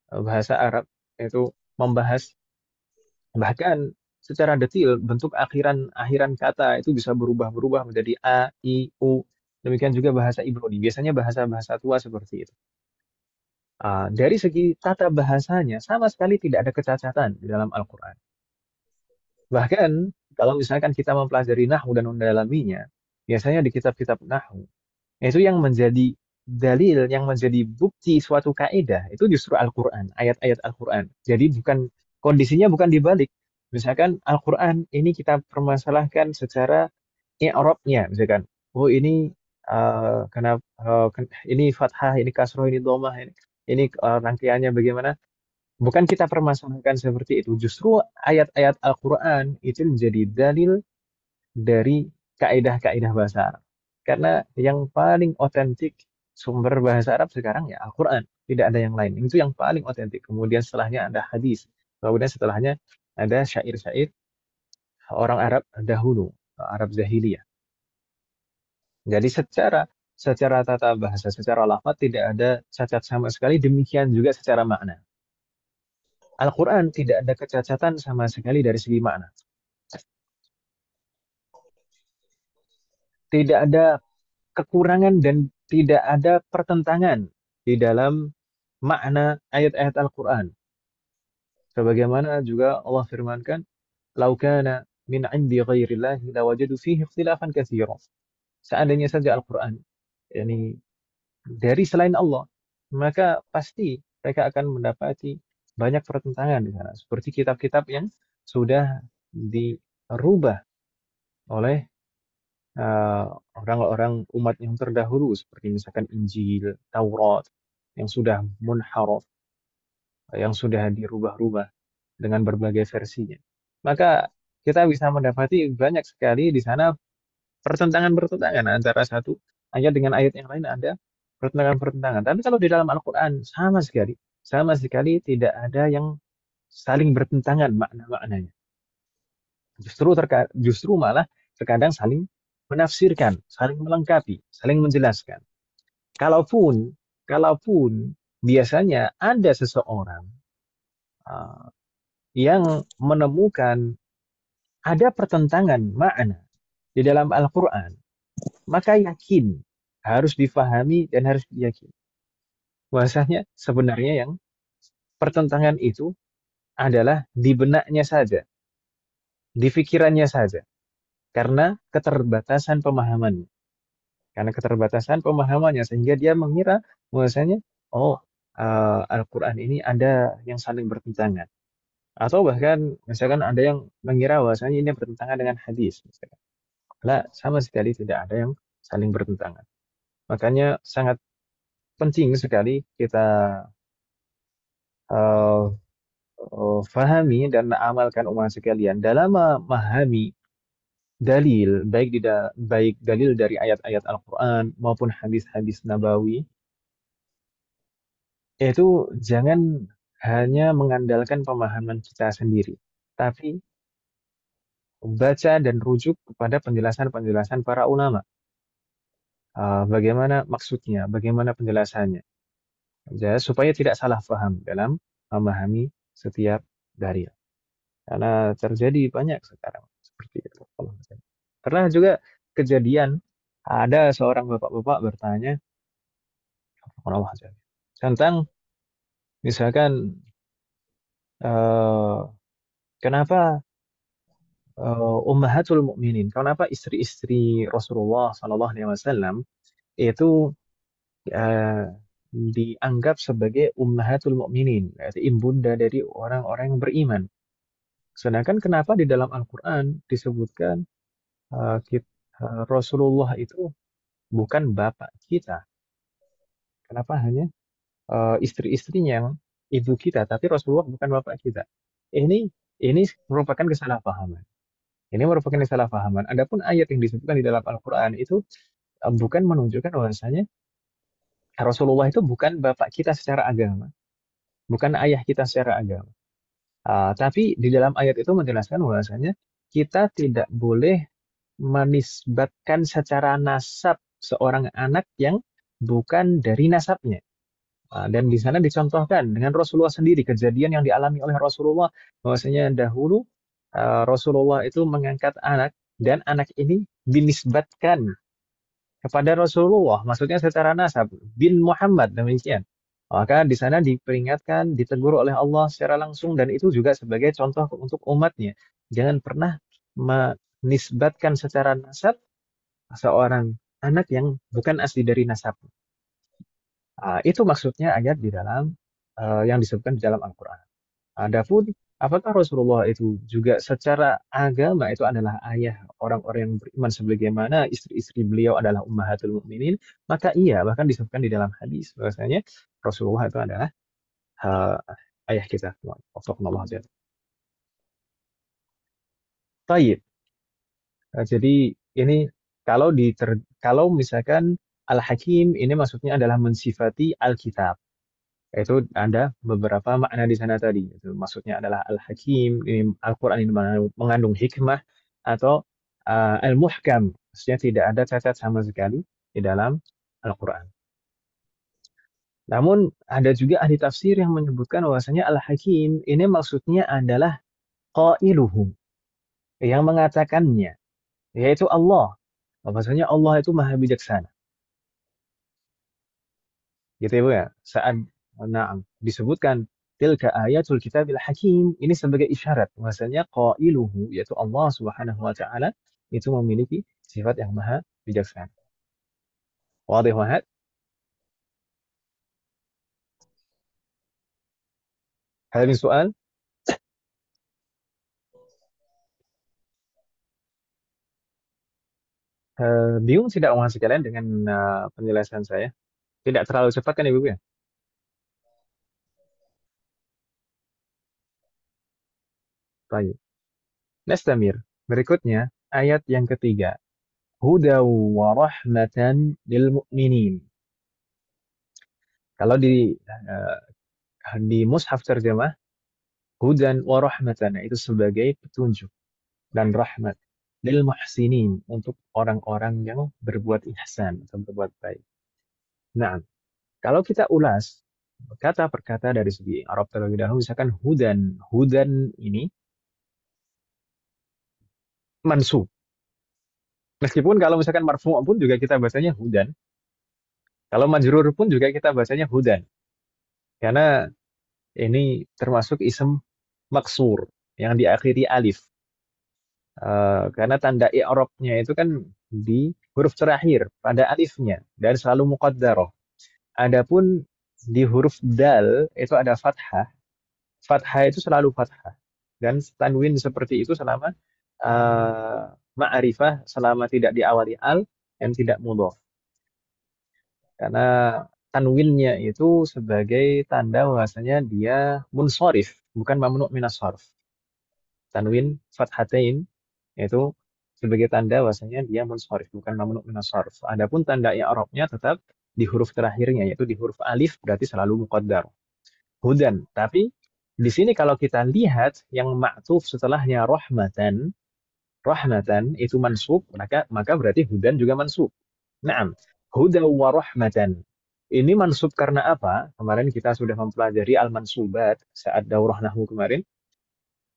S1: bahasa Arab itu membahas bahkan secara detail bentuk akhiran kata itu bisa berubah-berubah menjadi a, i, u. Demikian juga bahasa Ibrani. Biasanya bahasa-bahasa tua seperti itu. Dari segi tata bahasanya sama sekali tidak ada kecacatan di dalam Al-Quran. Bahkan kalau misalkan kita mempelajari nahwu dan mendalaminya, biasanya di kitab-kitab nahwu itu yang menjadi dalil, yang menjadi bukti suatu kaidah itu justru Al-Quran, ayat-ayat Al-Quran. Jadi kondisinya bukan dibalik. Misalkan Al-Quran ini kita permasalahkan secara i'rabnya, misalkan, oh ini ini fathah, ini kasroh, ini dhammah, ini rangkaiannya bagaimana? Bukan kita permasalahkan seperti itu. Justru ayat-ayat Al-Quran itu menjadi dalil dari kaidah-kaidah bahasa Arab. Karena yang paling otentik sumber bahasa Arab sekarang ya Al-Quran. Tidak ada yang lain. Itu yang paling otentik. Kemudian setelahnya ada hadis. Kemudian setelahnya ada syair-syair orang Arab dahulu, Arab Jahiliyah. Jadi secara tata bahasa, secara lafaz tidak ada cacat sama sekali. Demikian juga secara makna. Al-Quran tidak ada kecacatan sama sekali dari segi makna. Tidak ada kekurangan dan tidak ada pertentangan di dalam makna ayat-ayat Al-Quran. Sebagaimana juga Allah firmankan, "Lau kana min 'indi ghairillahi lawajadu fihi ikhtilafan katsiran." Seandainya saja Al-Quran yakni dari selain Allah, maka pasti mereka akan mendapati banyak pertentangan di sana, seperti kitab-kitab yang sudah dirubah oleh orang-orang umat yang terdahulu seperti misalkan Injil, Taurat yang sudah munharaf, yang sudah dirubah-rubah dengan berbagai versinya. Maka kita bisa mendapati banyak sekali di sana pertentangan-pertentangan antara satu ayat dengan ayat yang lain ada pertentangan-pertentangan. Tapi kalau di dalam Al-Quran sama sekali tidak ada yang saling bertentangan makna-maknanya. Justru malah terkadang saling menafsirkan, saling melengkapi, saling menjelaskan. Kalaupun, kalaupun biasanya ada seseorang uh, yang menemukan ada pertentangan makna di dalam Al-Quran, maka yakin harus difahami dan harus diyakini. Bahwasanya sebenarnya yang pertentangan itu adalah di benaknya saja, di pikirannya saja, karena keterbatasan pemahaman. Karena keterbatasan pemahamannya sehingga dia mengira bahwasanya oh Al-Qur'an ini ada yang saling bertentangan atau bahkan misalkan ada yang mengira bahwasanya ini bertentangan dengan hadis misalkan. Lah, sama sekali tidak ada yang saling bertentangan. Makanya sangat penting sekali kita eh, fahami dan amalkan umat sekalian dalam memahami dalil baik dalil dari ayat-ayat Al-Qur'an maupun hadis-hadis nabawi yaitu jangan hanya mengandalkan pemahaman kita sendiri, tapi baca dan rujuk kepada penjelasan-penjelasan para ulama. Bagaimana maksudnya, bagaimana penjelasannya, ya, supaya tidak salah paham dalam memahami setiap dalil. Karena terjadi banyak sekarang seperti itu. Pernah juga kejadian ada seorang bapak-bapak bertanya tentang misalkan eh, kenapa Ummahatul Mukminin. Kenapa istri-istri Rasulullah Sallallahu Alaihi Wasallam itu eh, dianggap sebagai Ummahatul Mukminin, yaitu ibunda dari orang-orang yang beriman. Sedangkan kenapa di dalam Al-Quran disebutkan Rasulullah itu bukan bapak kita? Kenapa hanya istri-istrinya yang ibu kita, tapi Rasulullah bukan bapak kita? Ini ini merupakan kesalahpahaman. Ini merupakan kesalahpahaman. Adapun ayat yang disebutkan di dalam Al-Quran itu bukan menunjukkan bahwasanya Rasulullah itu bukan bapak kita secara agama, bukan ayah kita secara agama. Tapi di dalam ayat itu menjelaskan bahwasanya kita tidak boleh menisbatkan secara nasab seorang anak yang bukan dari nasabnya. Dan di sana dicontohkan dengan Rasulullah sendiri kejadian yang dialami oleh Rasulullah bahwasanya dahulu Rasulullah itu mengangkat anak dan anak ini dinisbatkan kepada Rasulullah, maksudnya secara nasab bin Muhammad demikian. Maka di sana diperingatkan, ditegur oleh Allah secara langsung dan itu juga sebagai contoh untuk umatnya. Jangan pernah menisbatkan secara nasab seorang anak yang bukan asli dari nasab. Itu maksudnya ayat di dalam yang disebutkan di dalam Al-Quran. Adapun apakah Rasulullah itu juga secara agama itu adalah ayah orang-orang yang beriman sebagaimana istri-istri beliau adalah ummahatul mukminin? Maka iya, bahkan disebutkan di dalam hadis bahwasanya Rasulullah itu adalah uh, ayah kita. Wafaqqanallahu azza. Taib. Jadi ini kalau kalau misalkan Al-Hakim ini maksudnya adalah mensifati Alkitab. Itu ada beberapa makna di sana tadi. Itu maksudnya adalah Al-Hakim, ini Al-Quran ini mengandung hikmah atau Al-Muhkam. Maksudnya tidak ada cacat sama sekali di dalam Al-Quran. Namun ada juga ahli tafsir yang menyebutkan bahwasanya Al-Hakim ini maksudnya adalah qailuhu, yang mengatakannya, yaitu Allah. Bahwasanya Allah itu maha bijaksana. Gitu ya Bu ya. Saat disebutkan tilka ayatul kitabil hakim ini sebagai isyarat bahwasanya qailuhu yaitu Allah Subhanahu wa taala itu memiliki sifat yang maha bijaksana. Wadih wahad? Ada soal? Bingung tidak umat sekalian dengan penjelasan saya? Tidak terlalu cepat kan Ibu ya? Baik. Nastamir. Berikutnya ayat yang ketiga. Huda wa rahmatan lil mu'minin. Kalau di mushaf terjemah hudan wa rahmatan itu sebagai petunjuk dan rahmat lil muhsinin untuk orang-orang yang berbuat ihsan atau berbuat baik. Nah, kalau kita ulas kata per kata dari segi Arab terlebih dahulu, misalkan hudan. Hudan ini mansub. Meskipun kalau misalkan marfu' pun juga kita bacanya hudan. Kalau majrur pun juga kita bacanya hudan. Karena ini termasuk isem maksur yang diakhiri alif. Karena tanda i'rabnya itu kan di huruf terakhir pada alifnya dan selalu muqaddarah. Adapun di huruf dal itu ada fathah. Fathah itu selalu fathah. Dan tanwin seperti itu selama ma'rifah, selama tidak diawali al dan tidak mudhaf. Karena tanwinnya itu sebagai tanda bahwasanya dia munsharif, bukan mamnu' minas sarf. Tanwin fathatain itu sebagai tanda bahwasanya dia munsharif, bukan mamnu' minas sarf. Adapun tanda i'rabnya tetap di huruf terakhirnya, yaitu di huruf alif, berarti selalu muqaddar. Hudan. Tapi di sini kalau kita lihat yang ma'tuf setelahnya rahmatan, rahmatan itu mansub, maka berarti hudan juga mansub. Naam, hudan wa rahmatan. Ini mansub karena apa? Kemarin kita sudah mempelajari al-mansubat saat daurah nahwu kemarin.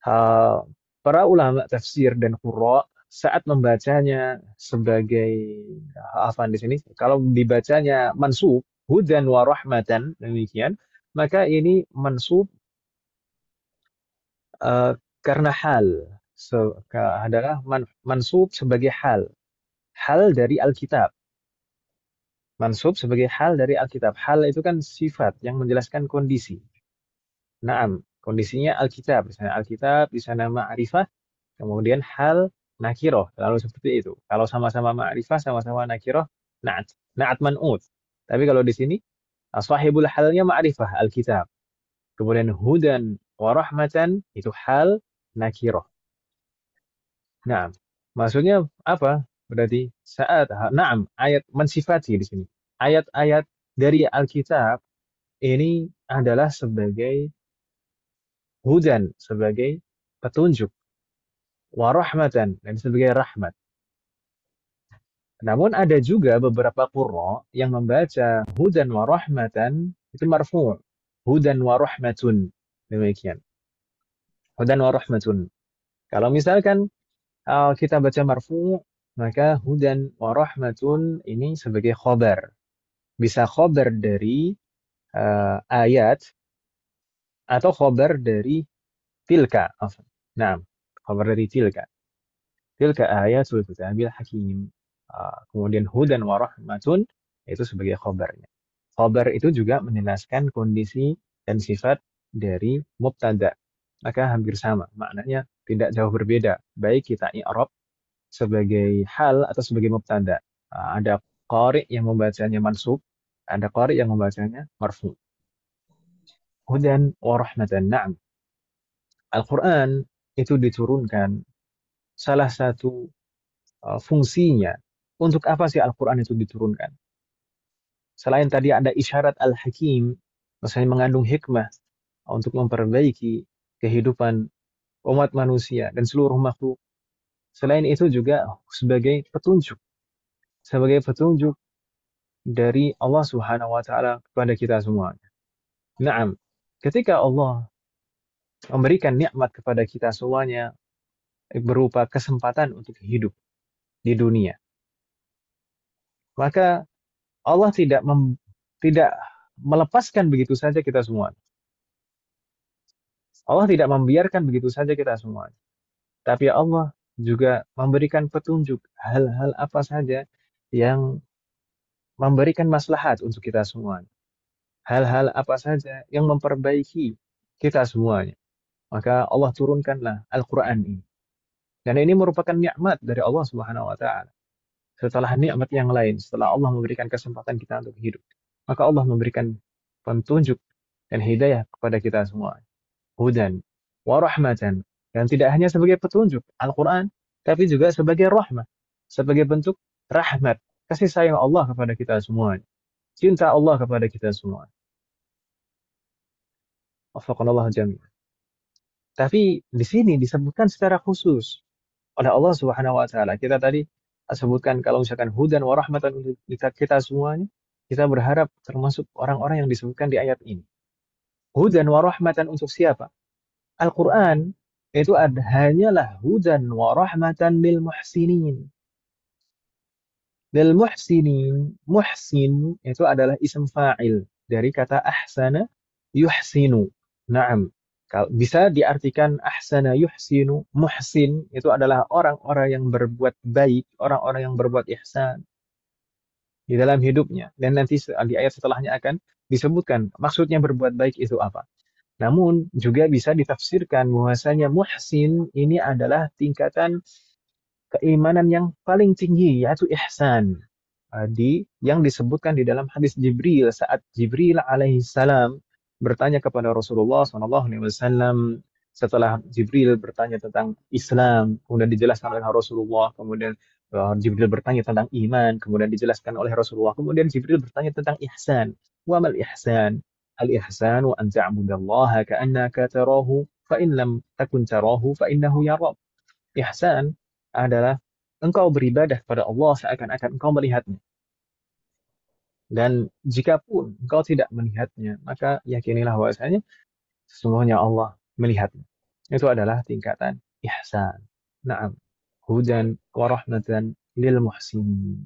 S1: Uh, para ulama tafsir dan qurra saat membacanya sebagai apa di sini? Kalau dibacanya mansub hudan wa rahmatan demikian, maka ini mansub uh, karena hal adalah mansub sebagai hal, hal dari Alkitab. Mansub sebagai hal dari Alkitab. Hal itu kan sifat yang menjelaskan kondisi. Naam, kondisinya Alkitab. Di sana Alkitab, di sana ma'rifah, kemudian hal nakiroh. Lalu seperti itu. Kalau sama-sama ma'rifah, sama-sama nakiroh, na'at. Na'at man'ut. Tapi kalau di sini, sahibul halnya ma'rifah, Alkitab. Kemudian hudan wa rahmatan, itu hal nakiroh. Nah, maksudnya apa? Berarti saat, naam, ayat mensifati di sini. Ayat-ayat dari Alkitab ini adalah sebagai hudan, sebagai petunjuk, warahmatan, dan sebagai rahmat. Namun ada juga beberapa qurra yang membaca hudan warahmatan itu marfu'. Hudan warahmatun. Demikian. Hudan warahmatun. Kalau misalkan kita baca marfu', maka hudan warahmatun ini sebagai khobar. Bisa khobar dari ayat atau khobar dari tilka. Nah, khobar dari tilka. Tilka ayatul kitabil hakim. Kemudian hudan wa rahmatun itu sebagai khobarnya. Khobar itu juga menjelaskan kondisi dan sifat dari mubtada. Maka hampir sama. Maknanya tidak jauh berbeda. Baik kita i'rab sebagai hal atau sebagai mubtada. Ada qari yang membacanya mansub. Ada qari yang membacanya marfu. Hudan wa rahmatan. Na'am. Al-Quran itu diturunkan salah satu fungsinya. Untuk apa sih Al-Quran itu diturunkan? Selain tadi ada isyarat Al-Hakim, maksudnya mengandung hikmah untuk memperbaiki kehidupan umat manusia dan seluruh makhluk. Selain itu juga sebagai petunjuk dari Allah Subhanahu wa taala kepada kita semua. Naam, ketika Allah memberikan nikmat kepada kita semuanya berupa kesempatan untuk hidup di dunia, maka Allah tidak melepaskan begitu saja kita semua. Allah tidak membiarkan begitu saja kita semua. Tapi Allah juga memberikan petunjuk hal-hal apa saja yang memberikan maslahat untuk kita semua. Hal-hal apa saja yang memperbaiki kita semuanya. Maka Allah turunkanlah Al-Quran ini. Dan ini merupakan nikmat dari Allah Subhanahu wa taala. Setelah nikmat yang lain, setelah Allah memberikan kesempatan kita untuk hidup, maka Allah memberikan petunjuk dan hidayah kepada kita semua. Hudan wa rahmatan. Dan tidak hanya sebagai petunjuk Al-Quran, tapi juga sebagai rahmat. Sebagai bentuk rahmat. Kasih sayang Allah kepada kita semua. Cinta Allah kepada kita semua. Wafaqanallahu jami'an. Tapi di sini disebutkan secara khusus oleh Allah Subhanahu wa taala. Kita tadi sebutkan kalau misalkan hudan wa rahmatan untuk kita semuanya, kita berharap termasuk orang-orang yang disebutkan di ayat ini. Hudan wa rahmatan untuk siapa? Al-Quran itu hanyalah hudan wa rahmatan lil muhsinin. Lil muhsinin, muhsin itu adalah isim fa'il dari kata ahsana yuhsinu. Naam. Bisa diartikan ahsana yuhsinu, muhsin itu adalah orang-orang yang berbuat baik, orang-orang yang berbuat ihsan di dalam hidupnya. Dan nanti di ayat setelahnya akan disebutkan maksudnya berbuat baik itu apa. Namun juga bisa ditafsirkan bahwasanya muhsin ini adalah tingkatan keimanan yang paling tinggi, yaitu ihsan. Yang disebutkan di dalam hadis Jibril saat Jibril alaihissalam bertanya kepada Rasulullah SAW setelah Jibril bertanya tentang Islam, kemudian dijelaskan oleh Rasulullah, kemudian Jibril bertanya tentang iman, kemudian dijelaskan oleh Rasulullah, kemudian Jibril bertanya tentang ihsan. Wa mal ihsan? Al-ihsan wa an ta'budallaha ka'annaka tarahu fa in lam takun tarahu fa innahu yarak. Ihsan adalah engkau beribadah kepada Allah seakan-akan engkau melihatnya. Dan jikapun engkau tidak melihatnya, maka yakinilah bahwasanya sesungguhnya Allah melihatnya. Itu adalah tingkatan ihsan. Naam. Hudan wa rahmatan lil muhsinin.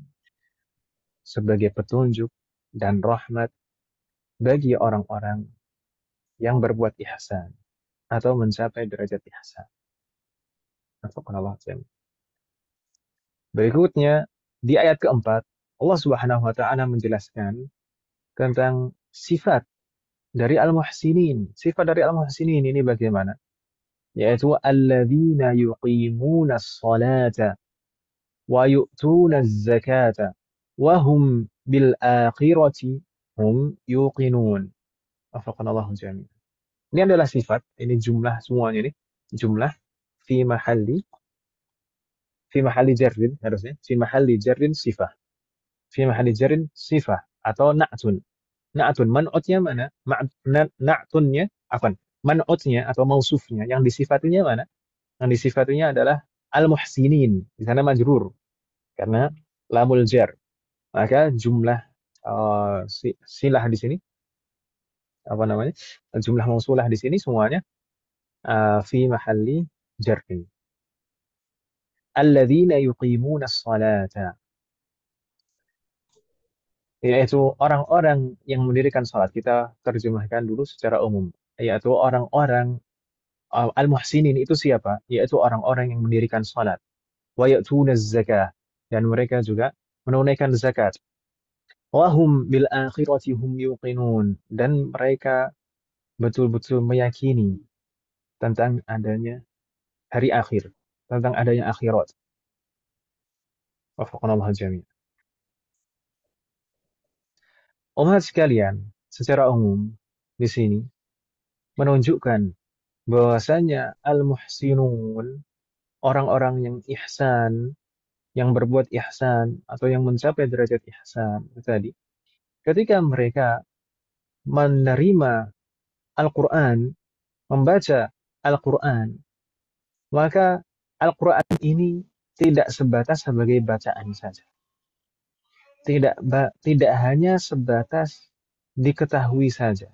S1: Sebagai petunjuk dan rahmat bagi orang-orang yang berbuat ihsan atau mencapai derajat ihsan. Allah. Berikutnya, di ayat keempat, Allah Subhanahu wa taala menjelaskan tentang sifat dari al-muhsinin. Sifat dari al-muhsinin ini bagaimana? Yaitu alladzina yuqimuna as-salata wa yu'tuna az-zakata wa hum bil akhirati hum yuqinun. Wafaqanallahu jami'an. Ini adalah sifat, ini jumlah semuanya ini. Jumlah fi mahalli jarrin harusnya, fi mahalli jarrin sifah. Fi mahalli jarrin sifah atau na'tun. Na'tun, man'utnya mana? Na'tunnya, man'utnya atau mausufnya, yang disifatinya mana? Yang disifatinya adalah al-muhsinin. Di sana majrur. Karena lamul jar. Maka jumlah silah di sini, apa namanya? Jumlah mausulah di sini semuanya fi mahalli jarrin. Alladzina yuqimuna as-salata. Yaitu orang-orang yang mendirikan salat. Kita terjemahkan dulu secara umum. Yaitu orang-orang al-muhsinin itu siapa? Yaitu orang-orang yang mendirikan salat. Wa ya'tuna zakah, dan mereka juga menunaikan zakat. Wa hum bil akhirati hum yuqinun, dan mereka betul-betul meyakini tentang adanya hari akhir, tentang adanya akhirat. Wafaqanallahu jami'an. Umat sekalian, secara umum di sini menunjukkan bahwasanya al-muhsinun, orang-orang yang ihsan, yang berbuat ihsan atau yang mencapai derajat ihsan tadi, ketika mereka menerima Al-Quran, membaca Al-Quran, maka Al-Quran ini tidak sebatas sebagai bacaan saja. Tidak hanya sebatas diketahui saja.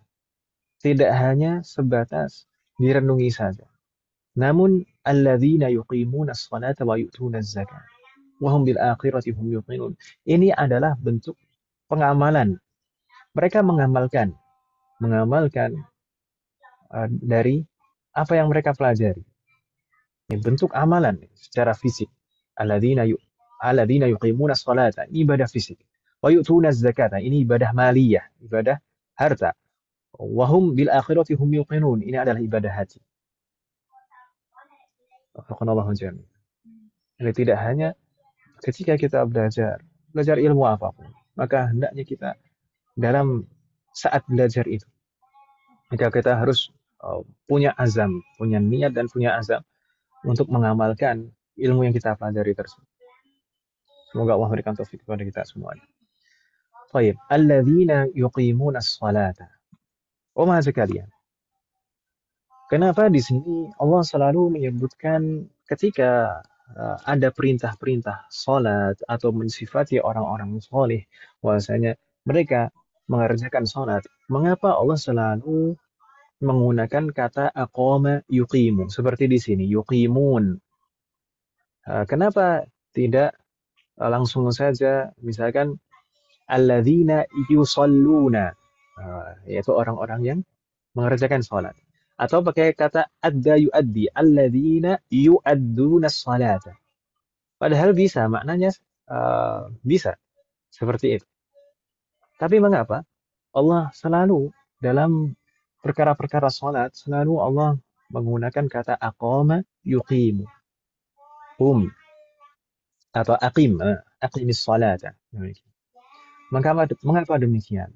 S1: Tidak hanya sebatas direnungi saja. Namun alladzina yuqimuna as-salata wa yu'tuna az-zakata wa hum bil akhirati hum yuqinun. Ini adalah bentuk pengamalan. Mereka mengamalkan dari apa yang mereka pelajari. Ini bentuk amalan secara fisik. Alladzina yuqimuna as-salata, ini ibadah fisik. Wa yu'tuna az-zakata, ini ibadah maliyah, ibadah harta. Wa hum bil akhirati hum yuqinun, ini adalah ibadah hati. Wafaqanallahu jami'an. Jadi tidak hanya ketika kita belajar ilmu apapun, maka hendaknya kita dalam saat belajar itu, maka kita harus punya azam, punya niat dan punya azam untuk mengamalkan ilmu yang kita pelajari tersebut. Semoga Allah memberikan taufik kepada kita semuanya. Baik, alladzina yuqimuna as-salata. Umat sekalian, kenapa di sini Allah selalu menyebutkan ketika ada perintah-perintah salat atau mensifati orang-orang saleh, bahwasanya mereka mengerjakan sholat, mengapa Allah selalu menggunakan kata aqama yuqimu seperti di sini yuqimun? Kenapa tidak langsung saja misalkan alladzina yusalluna, yaitu orang-orang yang mengerjakan sholat, atau pakai kata adda yuaddi alladzina yuadduna salata, padahal bisa maknanya bisa seperti itu. Tapi mengapa Allah selalu dalam perkara-perkara sholat selalu Allah menggunakan kata aqama yuqimu atau aqimis salata. Mengapa demikian?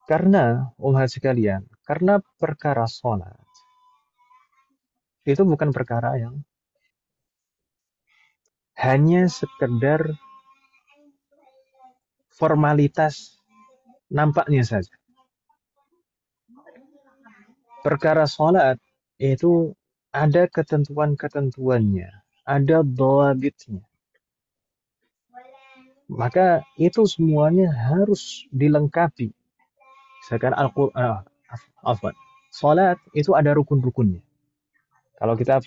S1: Karena umat sekalian, karena perkara sholat itu bukan perkara yang hanya sekedar formalitas nampaknya saja. Perkara sholat itu ada ketentuan-ketentuannya, ada dhawabitnya. Maka itu semuanya harus dilengkapi. Misalkan Al-Quran, sholat itu ada rukun-rukunnya. Kalau kita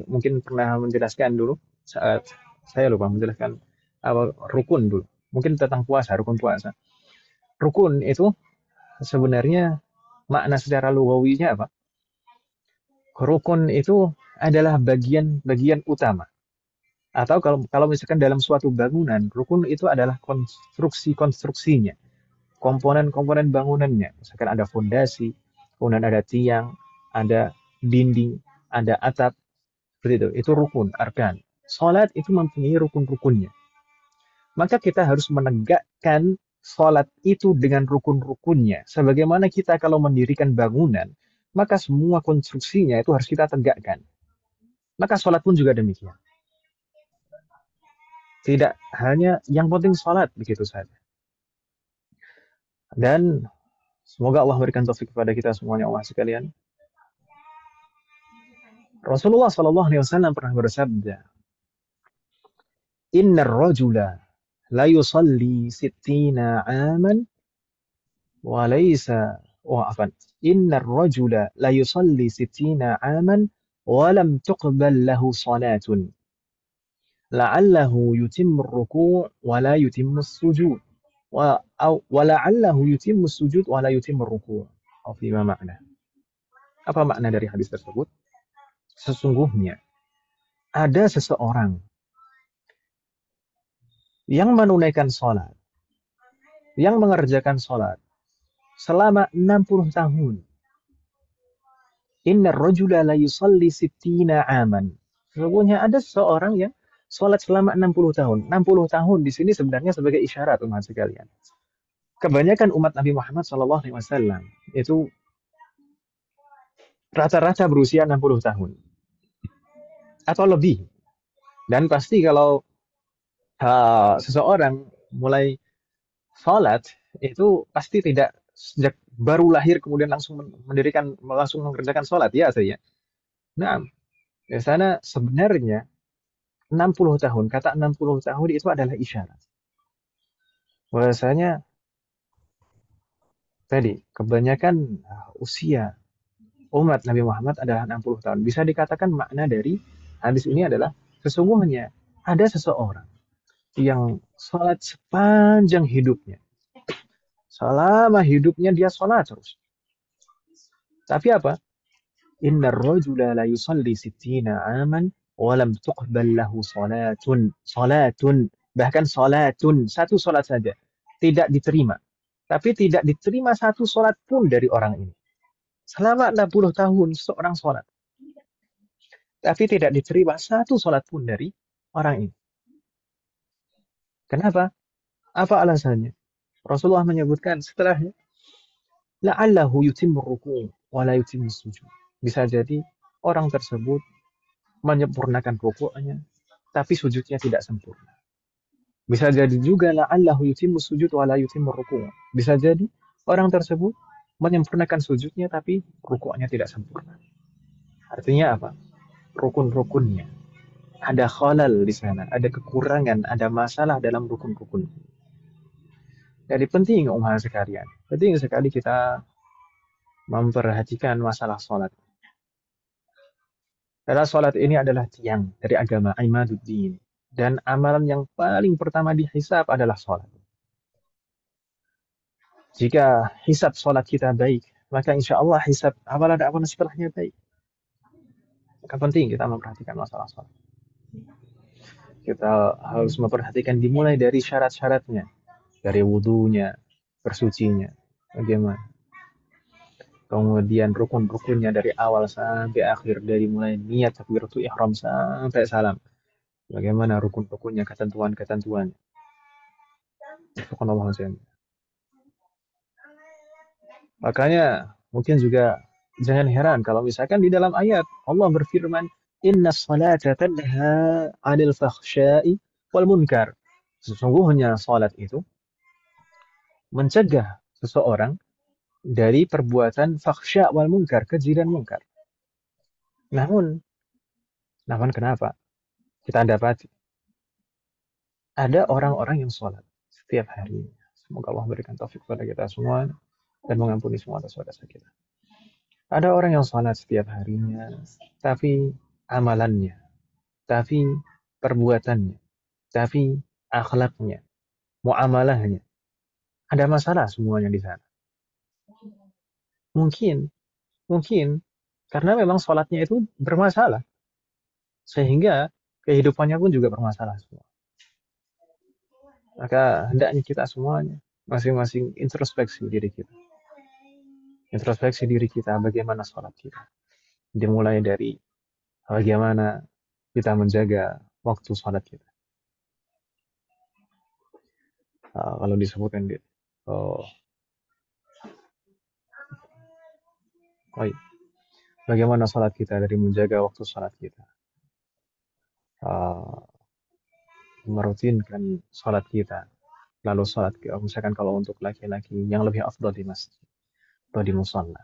S1: mungkin pernah menjelaskan dulu saat saya lupa menjelaskan rukun dulu. Mungkin tentang puasa, rukun puasa. Rukun itu sebenarnya makna secara lugawinya apa? Rukun itu adalah bagian utama. Atau kalau misalkan dalam suatu bangunan, rukun itu adalah konstruksinya, komponen-komponen bangunannya. Misalkan ada fondasi, kemudian ada tiang, ada dinding, ada atap, seperti itu. Itu rukun, arkan. Salat itu mempunyai rukun-rukunnya. Maka kita harus menegakkan salat itu dengan rukun-rukunnya. Sebagaimana kita kalau mendirikan bangunan, maka semua konstruksinya itu harus kita tegakkan. Maka salat pun juga demikian. Tidak hanya yang penting salat begitu saja. Dan semoga Allah berikan taufik kepada kita semuanya, Allah sekalian. Rasulullah SAW pernah bersabda, Innar rajula la yusalli sittina aman wa laysa Innar rajula la yusalli sittina aman wa lam tuqbal lahu salatun la'allahu yutimmu ar-ruku' wa la yutimmu as-sujud wa la'allahu yutimmu as-sujud wa la yutimmu ar-ruku'. Apa makna? Apa makna dari hadis tersebut? Sesungguhnya ada seseorang yang menunaikan sholat, yang mengerjakan sholat selama 60 tahun. Innar rajula la yusalli sittina aman. Sesungguhnya ada seseorang yang sholat selama 60 tahun. 60 tahun di sini sebenarnya sebagai isyarat umat sekalian. Kebanyakan umat Nabi Muhammad SAW itu rata-rata berusia 60 tahun atau lebih. Dan pasti kalau seseorang mulai sholat itu pasti tidak sejak baru lahir kemudian langsung mengerjakan sholat ya saya. Nah, di sana sebenarnya 60 tahun, kata 60 tahun itu adalah isyarat. Bahwasanya tadi kebanyakan usia umat Nabi Muhammad adalah 60 tahun. Bisa dikatakan makna dari hadis ini adalah sesungguhnya ada seseorang yang sholat sepanjang hidupnya. Selama hidupnya dia sholat terus. Tapi apa? Innar rajula la yusalli sittina aman wa lam tuqbal lahu salatun. Salatun. Bahkan salatun. Satu salat saja. Tidak diterima. Tapi tidak diterima satu salat pun dari orang ini. Selama 60 tahun seorang salat. Tapi tidak diterima satu salat pun dari orang ini. Kenapa? Apa alasannya? Rasulullah menyebutkan setelahnya, la'allahu yutimmu ruku' wa la yutimmu sujud. Bisa jadi orang tersebut menyempurnakan rukuknya, tapi sujudnya tidak sempurna. Bisa jadi juga la'allahu yutimmu sujud wa la yutimmu ruku'. Bisa jadi orang tersebut menyempurnakan sujudnya, tapi rukuknya tidak sempurna. Artinya apa? Rukun-rukunnya ada khalal di sana, ada kekurangan, ada masalah dalam rukun-rukun. Jadi penting umat sekalian, penting sekali kita memperhatikan masalah sholat. Karena sholat ini adalah tiang dari agama Imaduddin. Dan amalan yang paling pertama dihisab adalah sholat. Jika hisab sholat kita baik, maka insya Allah hisab amalan-amalan setelahnya baik. Maka penting kita memperhatikan masalah sholat. Kita harus memperhatikan dimulai dari syarat-syaratnya. Dari wudunya, bersucinya, bagaimana. Kemudian rukun-rukunnya dari awal sampai akhir. Dari mulai niat takbiratul ihram sampai salam. Bagaimana rukun-rukunnya, ketentuan-ketentuan. Subhanallah. Makanya mungkin juga jangan heran kalau misalkan di dalam ayat Allah berfirman, Inna salata tanha 'anil fakhsya'i wal munkar. Sesungguhnya salat itu mencegah seseorang dari perbuatan fakhsya wal munkar, keji dan munkar. Namun kenapa? Kita dapat ada orang-orang yang salat setiap hari. Semoga Allah berikan taufik kepada kita semua dan mengampuni semua dosa-dosa kita. Ada orang yang salat setiap harinya, tapi amalannya, tapi perbuatannya, tapi akhlaknya, muamalahnya, ada masalah semuanya di sana. Mungkin karena memang salatnya itu bermasalah, sehingga kehidupannya pun juga bermasalah semua. Maka hendaknya kita semuanya masing-masing introspeksi diri kita. Introspeksi diri kita, bagaimana salat kita. Dimulai dari bagaimana kita menjaga waktu salat kita. Kalau disebutkan bagaimana salat kita, dari menjaga waktu salat kita. Merutinkan salat kita. Lalu salat, misalkan kalau untuk laki-laki yang lebih afdal di masjid atau di musalla.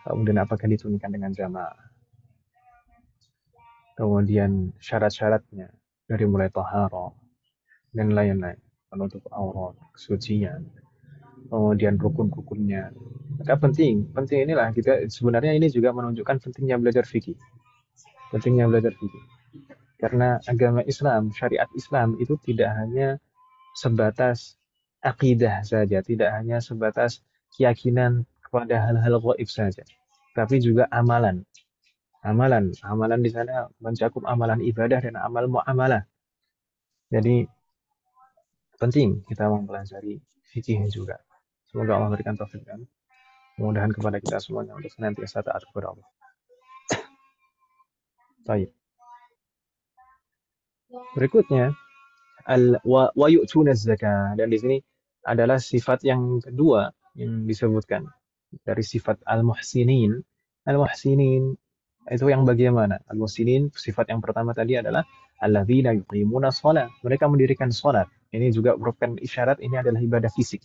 S1: Kemudian apakah ditunaikan dengan jamaah. Kemudian syarat-syaratnya dari mulai taharah dan lain-lain, penutup aurat, kesucian, kemudian rukun-rukunnya. Maka penting inilah kita sebenarnya ini juga menunjukkan pentingnya belajar fikih. Karena agama Islam, syariat Islam itu tidak hanya sebatas akidah saja, tidak hanya sebatas keyakinan kepada hal-hal gaib saja, tapi juga amalan. Amalan di sana mencakup amalan ibadah dan amal muamalah. Jadi penting kita mempelajari fikih juga. Semoga Allah memberikan taufik dan kemudahan kepada kita semuanya untuk senantiasa taat kepada Allah. Baik. Berikutnya wa yu'tuna zakah, dan di sini adalah sifat yang kedua yang disebutkan dari sifat al-muhsinin. Al-muhsinin itu yang bagaimana? Al-muhsinin sifat yang pertama tadi adalah alladzina yuqimuna shalah. Mereka mendirikan salat. Ini juga merupakan isyarat ini adalah ibadah fisik.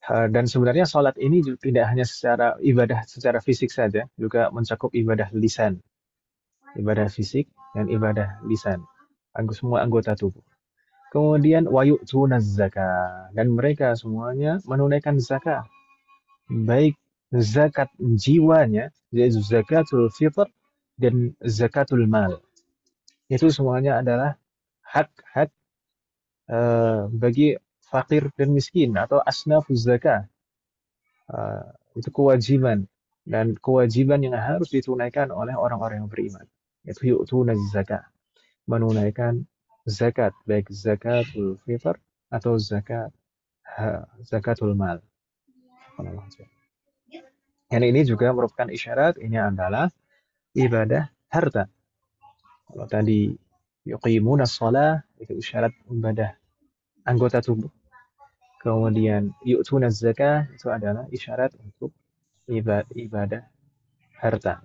S1: Dan sebenarnya salat ini juga tidak hanya secara ibadah secara fisik saja, juga mencakup ibadah lisan. Ibadah fisik dan ibadah lisan. Semua anggota tubuh. Kemudian wa yu'tuna zakah, dan mereka semuanya menunaikan zakat. Baik zakat jiwanya, yaitu zakatul fitr, dan zakatul mal. Itu semuanya adalah hak-hak bagi fakir dan miskin atau asnafuz zakah. Itu kewajiban, dan kewajiban yang harus ditunaikan oleh orang-orang yang beriman. Yaitu yu'tuna zakah, menunaikan zakat, baik zakatul fitr atau zakatul mal. Dan ini juga merupakan isyarat ini adalah ibadah harta. Kalau tadi yuqimuna shalah itu isyarat ibadah anggota tubuh. Kemudian yu'tuna zakah itu adalah isyarat untuk ibadah harta.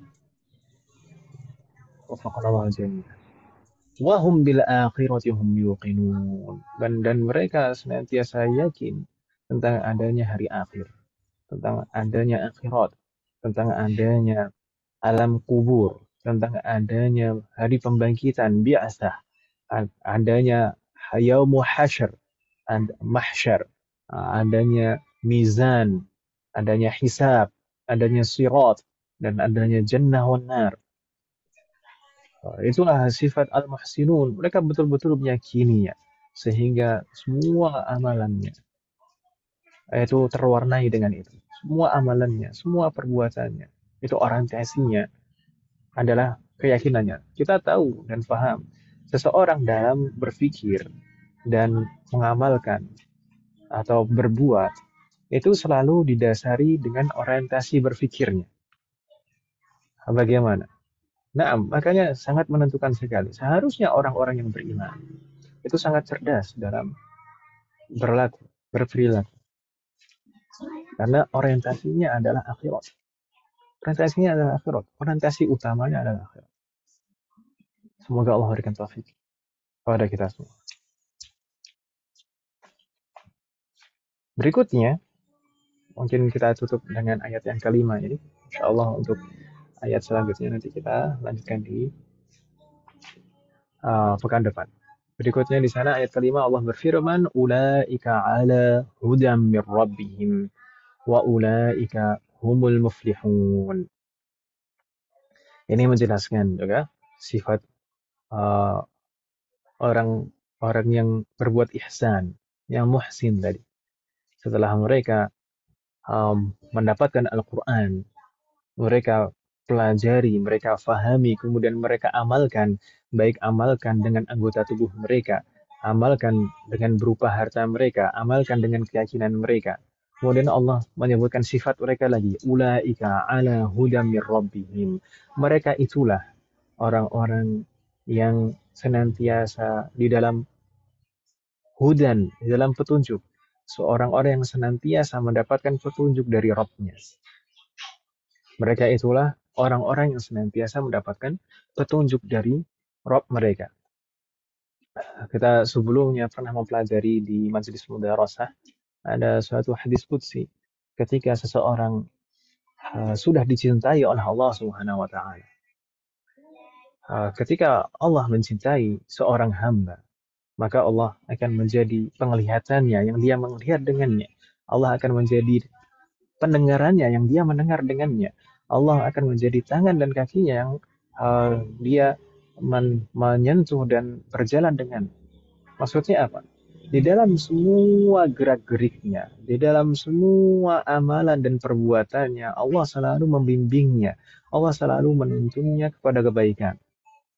S1: Wa hum bil akhirati hum yuqinun. Dan mereka senantiasa yakin tentang adanya hari akhir, tentang adanya akhirat, tentang adanya alam kubur, tentang adanya hari pembangkitan biasa, adanya yaumu hasyr, mahsyar, adanya mizan, adanya hisab, adanya sirat, dan adanya jannah wan nar. Itulah sifat al-muhsinun. Mereka betul-betul meyakininya. Sehingga semua amalannya itu terwarnai dengan itu. Semua amalannya, semua perbuatannya, itu orientasinya adalah keyakinannya. Kita tahu dan paham seseorang dalam berpikir dan mengamalkan atau berbuat itu selalu didasari dengan orientasi berpikirnya. Bagaimana? Nah, makanya sangat menentukan sekali. Seharusnya orang-orang yang beriman itu sangat cerdas dalam berlaku, berperilaku. Karena orientasinya adalah akhirat. Orientasinya adalah akhirat. Orientasi utamanya adalah akhirat. Semoga Allah berikan taufik kepada kita semua. Berikutnya, mungkin kita tutup dengan ayat yang kelima ini. InsyaAllah untuk ayat selanjutnya nanti kita lanjutkan di pekan depan. Berikutnya di sana ayat kelima Allah berfirman, "Ulaika ala hudam mir rabbihim wa ulaika humul muflihun." Ini menjelaskan juga sifat uh, orang-orang yang berbuat ihsan, yang muhsin tadi. Setelah mereka mendapatkan Al-Quran, mereka pelajari, mereka fahami, kemudian mereka amalkan, baik amalkan dengan anggota tubuh mereka, amalkan dengan berupa harta mereka, amalkan dengan keyakinan mereka. Kemudian Allah menyebutkan sifat mereka lagi, ulaika ala hudam mir rabbihim. Mereka itulah orang-orang yang senantiasa di dalam hudan, di dalam petunjuk. Seorang orang yang senantiasa mendapatkan petunjuk dari Rabb-nya. Mereka itulah orang-orang yang senantiasa mendapatkan petunjuk dari Rabb mereka. Kita sebelumnya pernah mempelajari di Majelis Mudarasah ada suatu hadis qudsi ketika seseorang sudah dicintai oleh Allah Subhanahu wa taala. Ketika Allah mencintai seorang hamba, maka Allah akan menjadi penglihatannya yang dia melihat dengannya. Allah akan menjadi pendengarannya yang dia mendengar dengannya. Allah akan menjadi tangan dan kakinya yang dia menyentuh dan berjalan dengan. Maksudnya apa? Di dalam semua gerak-geriknya, di dalam semua amalan dan perbuatannya, Allah selalu membimbingnya. Allah selalu menuntunnya kepada kebaikan.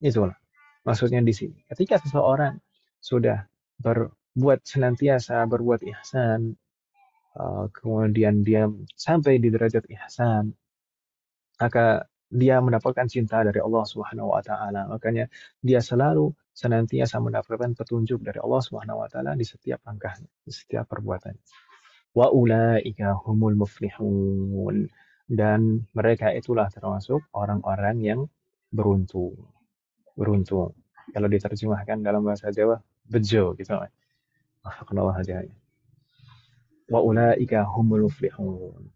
S1: Itulah maksudnya di sini. Ketika seseorang sudah berbuat senantiasa berbuat ihsan, kemudian dia sampai di derajat ihsan, maka dia mendapatkan cinta dari Allah Subhanahu wa taala. Makanya dia selalu senantiasa mendapatkan petunjuk dari Allah Subhanahu wa taala di setiap langkahnya, di setiap perbuatan. Wa ulaika humul muflihun. Dan mereka itulah termasuk orang-orang yang beruntung. Beruntung. Kalau diterjemahkan dalam bahasa Jawa, bejo gitu. Alhamdulillah aja. Wa ulaika humul muflihun.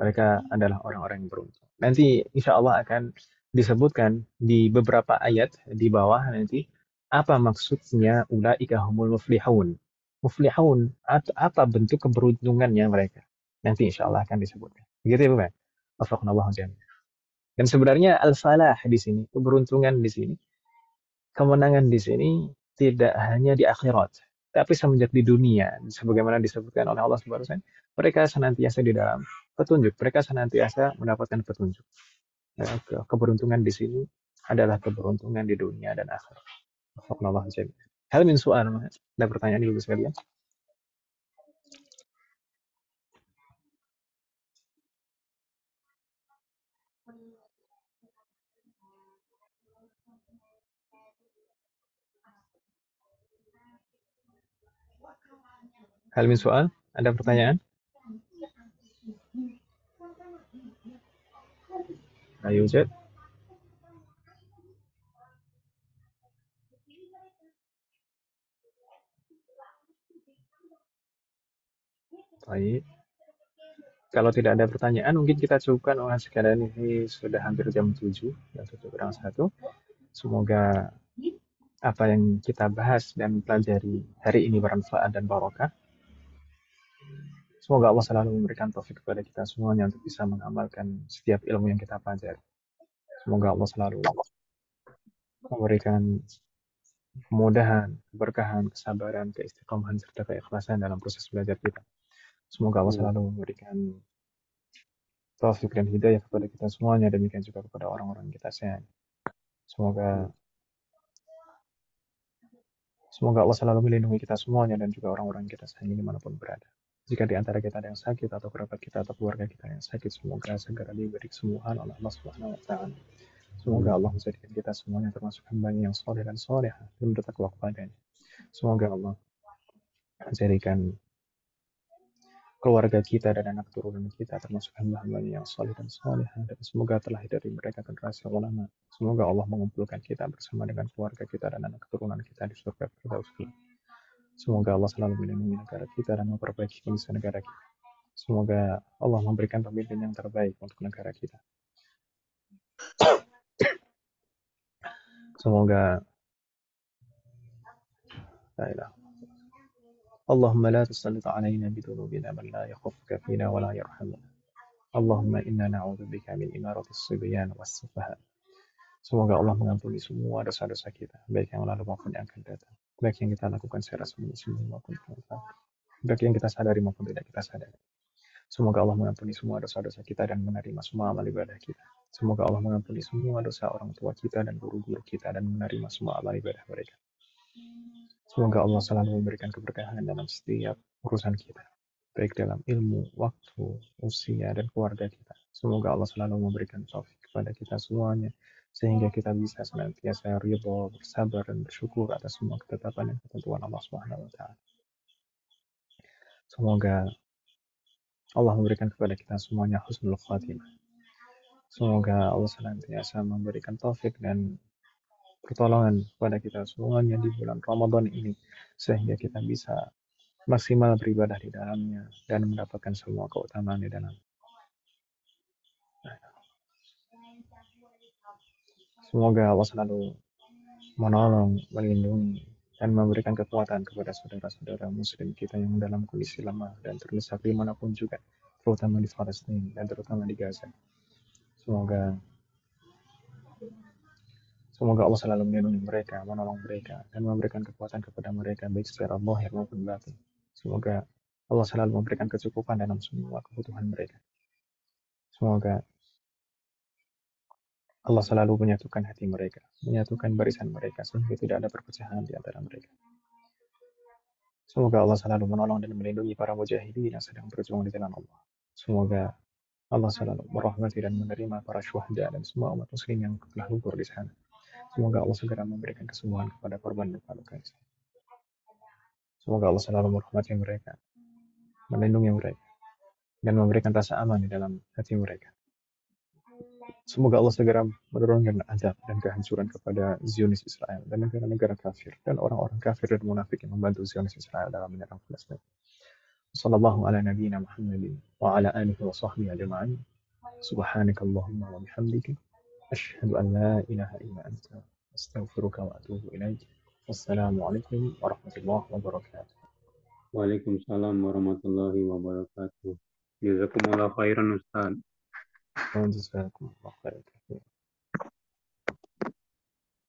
S1: Mereka adalah orang-orang yang beruntung. Nanti insya Allah akan disebutkan di beberapa ayat di bawah nanti apa maksudnya ulaika humul muflihun. Muflihun atau apa bentuk keberuntungannya mereka. Nanti insya Allah akan disebutkan. Begitu ya Bapak? Wafaqqanallahu jami'an. Dan sebenarnya al-falah di sini, keberuntungan di sini, kemenangan di sini tidak hanya di akhirat, tapi semenjak di dunia, sebagaimana disebutkan oleh Allah Subhanahu wa taala, mereka senantiasa di dalam petunjuk, mereka senantiasa mendapatkan petunjuk. Ya, keberuntungan di sini adalah keberuntungan di dunia dan akhirat. Alhamdulillah. Hal min soal, ada pertanyaan ibu sekalian? Hal min soal, ada pertanyaan? Ayo, Cek. Baik. Kalau tidak ada pertanyaan, mungkin kita cukupkan dengan sekalian ini sudah hampir jam 7, dan 7:01. Semoga apa yang kita bahas dan pelajari hari ini bermanfaat dan barokah. Semoga Allah selalu memberikan taufik kepada kita semuanya untuk bisa mengamalkan setiap ilmu yang kita pelajari. Semoga Allah selalu memberikan kemudahan, keberkahan, kesabaran, keistiqomahan, serta keikhlasan dalam proses belajar kita. Semoga Allah selalu memberikan taufik dan hidayah kepada kita semuanya, demikian juga kepada orang-orang yang kita sayangi. Semoga Allah selalu melindungi kita semuanya dan juga orang-orang yang kita sayangi dimanapun berada. Jika di antara kita ada yang sakit atau kerabat kita atau keluarga kita yang sakit, semoga segera diberi kesembuhan oleh Allah Subhanahu wa taala. Semoga Allah menjadikan kita semuanya termasuk hamba yang soleh dan solehah dan bertakwa kepadanya. Semoga Allah menjadikan keluarga kita dan anak turunan kita termasuk hamba-hambanya yang soleh dan solehah, dan semoga terlahir dari mereka generasi ulama. Semoga Allah mengumpulkan kita bersama dengan keluarga kita dan anak keturunan kita di surga Firdaus. Semoga Allah selalu melindungi negara kita dan memperbaiki kondisi negara kita. Semoga Allah memberikan pemimpin yang terbaik untuk negara kita. Semoga اللهم لا تسلط علينا بذنوبنا من لا يخافك فينا ولا يرحمنا. اللهم إنا نعوذ بك من إمارة الصبيان والسفهاء. Semoga Allah mengampuni semua dosa-dosa kita, baik yang lalu maupun yang akan datang, baik yang kita lakukan secara sembunyi-sembunyi maupun terang, baik yang kita sadari maupun tidak kita sadari. Semoga Allah mengampuni semua dosa-dosa kita dan menerima semua amal ibadah kita. Semoga Allah mengampuni semua dosa orang tua kita dan guru-guru kita dan menerima semua amal ibadah mereka. Semoga Allah selalu memberikan keberkahan dalam setiap urusan kita, baik dalam ilmu, waktu, usia, dan keluarga kita. Semoga Allah selalu memberikan taufik kepada kita semuanya, sehingga kita bisa senantiasa ridho, bersabar, dan bersyukur atas semua ketetapan dan ketentuan Allah Subhanahu wa taala. Semoga Allah memberikan kepada kita semuanya husnul khatimah. Semoga Allah senantiasa memberikan taufik dan pertolongan kepada kita semuanya di bulan Ramadan ini, sehingga kita bisa maksimal beribadah di dalamnya dan mendapatkan semua keutamaan di dalam. Semoga Allah selalu menolong, melindungi, dan memberikan kekuatan kepada saudara-saudara muslim kita yang dalam kondisi lemah dan terdesak dimanapun juga, terutama di Palestina dan terutama di Gaza. Semoga Allah selalu melindungi mereka, menolong mereka, dan memberikan kekuatan kepada mereka, baik secara zahir maupun batin. Semoga Allah selalu memberikan kecukupan dalam semua kebutuhan mereka. Semoga Allah selalu menyatukan hati mereka, menyatukan barisan mereka, sehingga tidak ada perpecahan di antara mereka. Semoga Allah selalu menolong dan melindungi para mujahidin yang sedang berjuang di jalan Allah. Semoga Allah selalu merahmati dan menerima para syuhada dan semua umat muslim yang telah gugur di sana. Semoga Allah segera memberikan kesembuhan kepada korban luka-luka. Semoga Allah selalu merahmati mereka, melindungi mereka, dan memberikan rasa aman di dalam hati mereka. Semoga Allah segera menurunkan azab dan kehancuran kepada Zionis Israel dan negara-negara kafir dan orang-orang kafir dan munafik yang membantu Zionis Israel dalam menyerang Palestina. Sallallahu ala nabiyyina Muhammadin wa ala alihi wa sahbihi ajma'in. Subhanakallahumma wa bihamdika asyhadu an la ilaha illa anta astaghfiruka wa atubu ilaik. Wassalamualaikum warahmatullahi wabarakatuh.
S2: Waalaikumsalam warahmatullahi wabarakatuh. Jazakumullah khairan Ustaz.
S1: Jazakumullah khairan.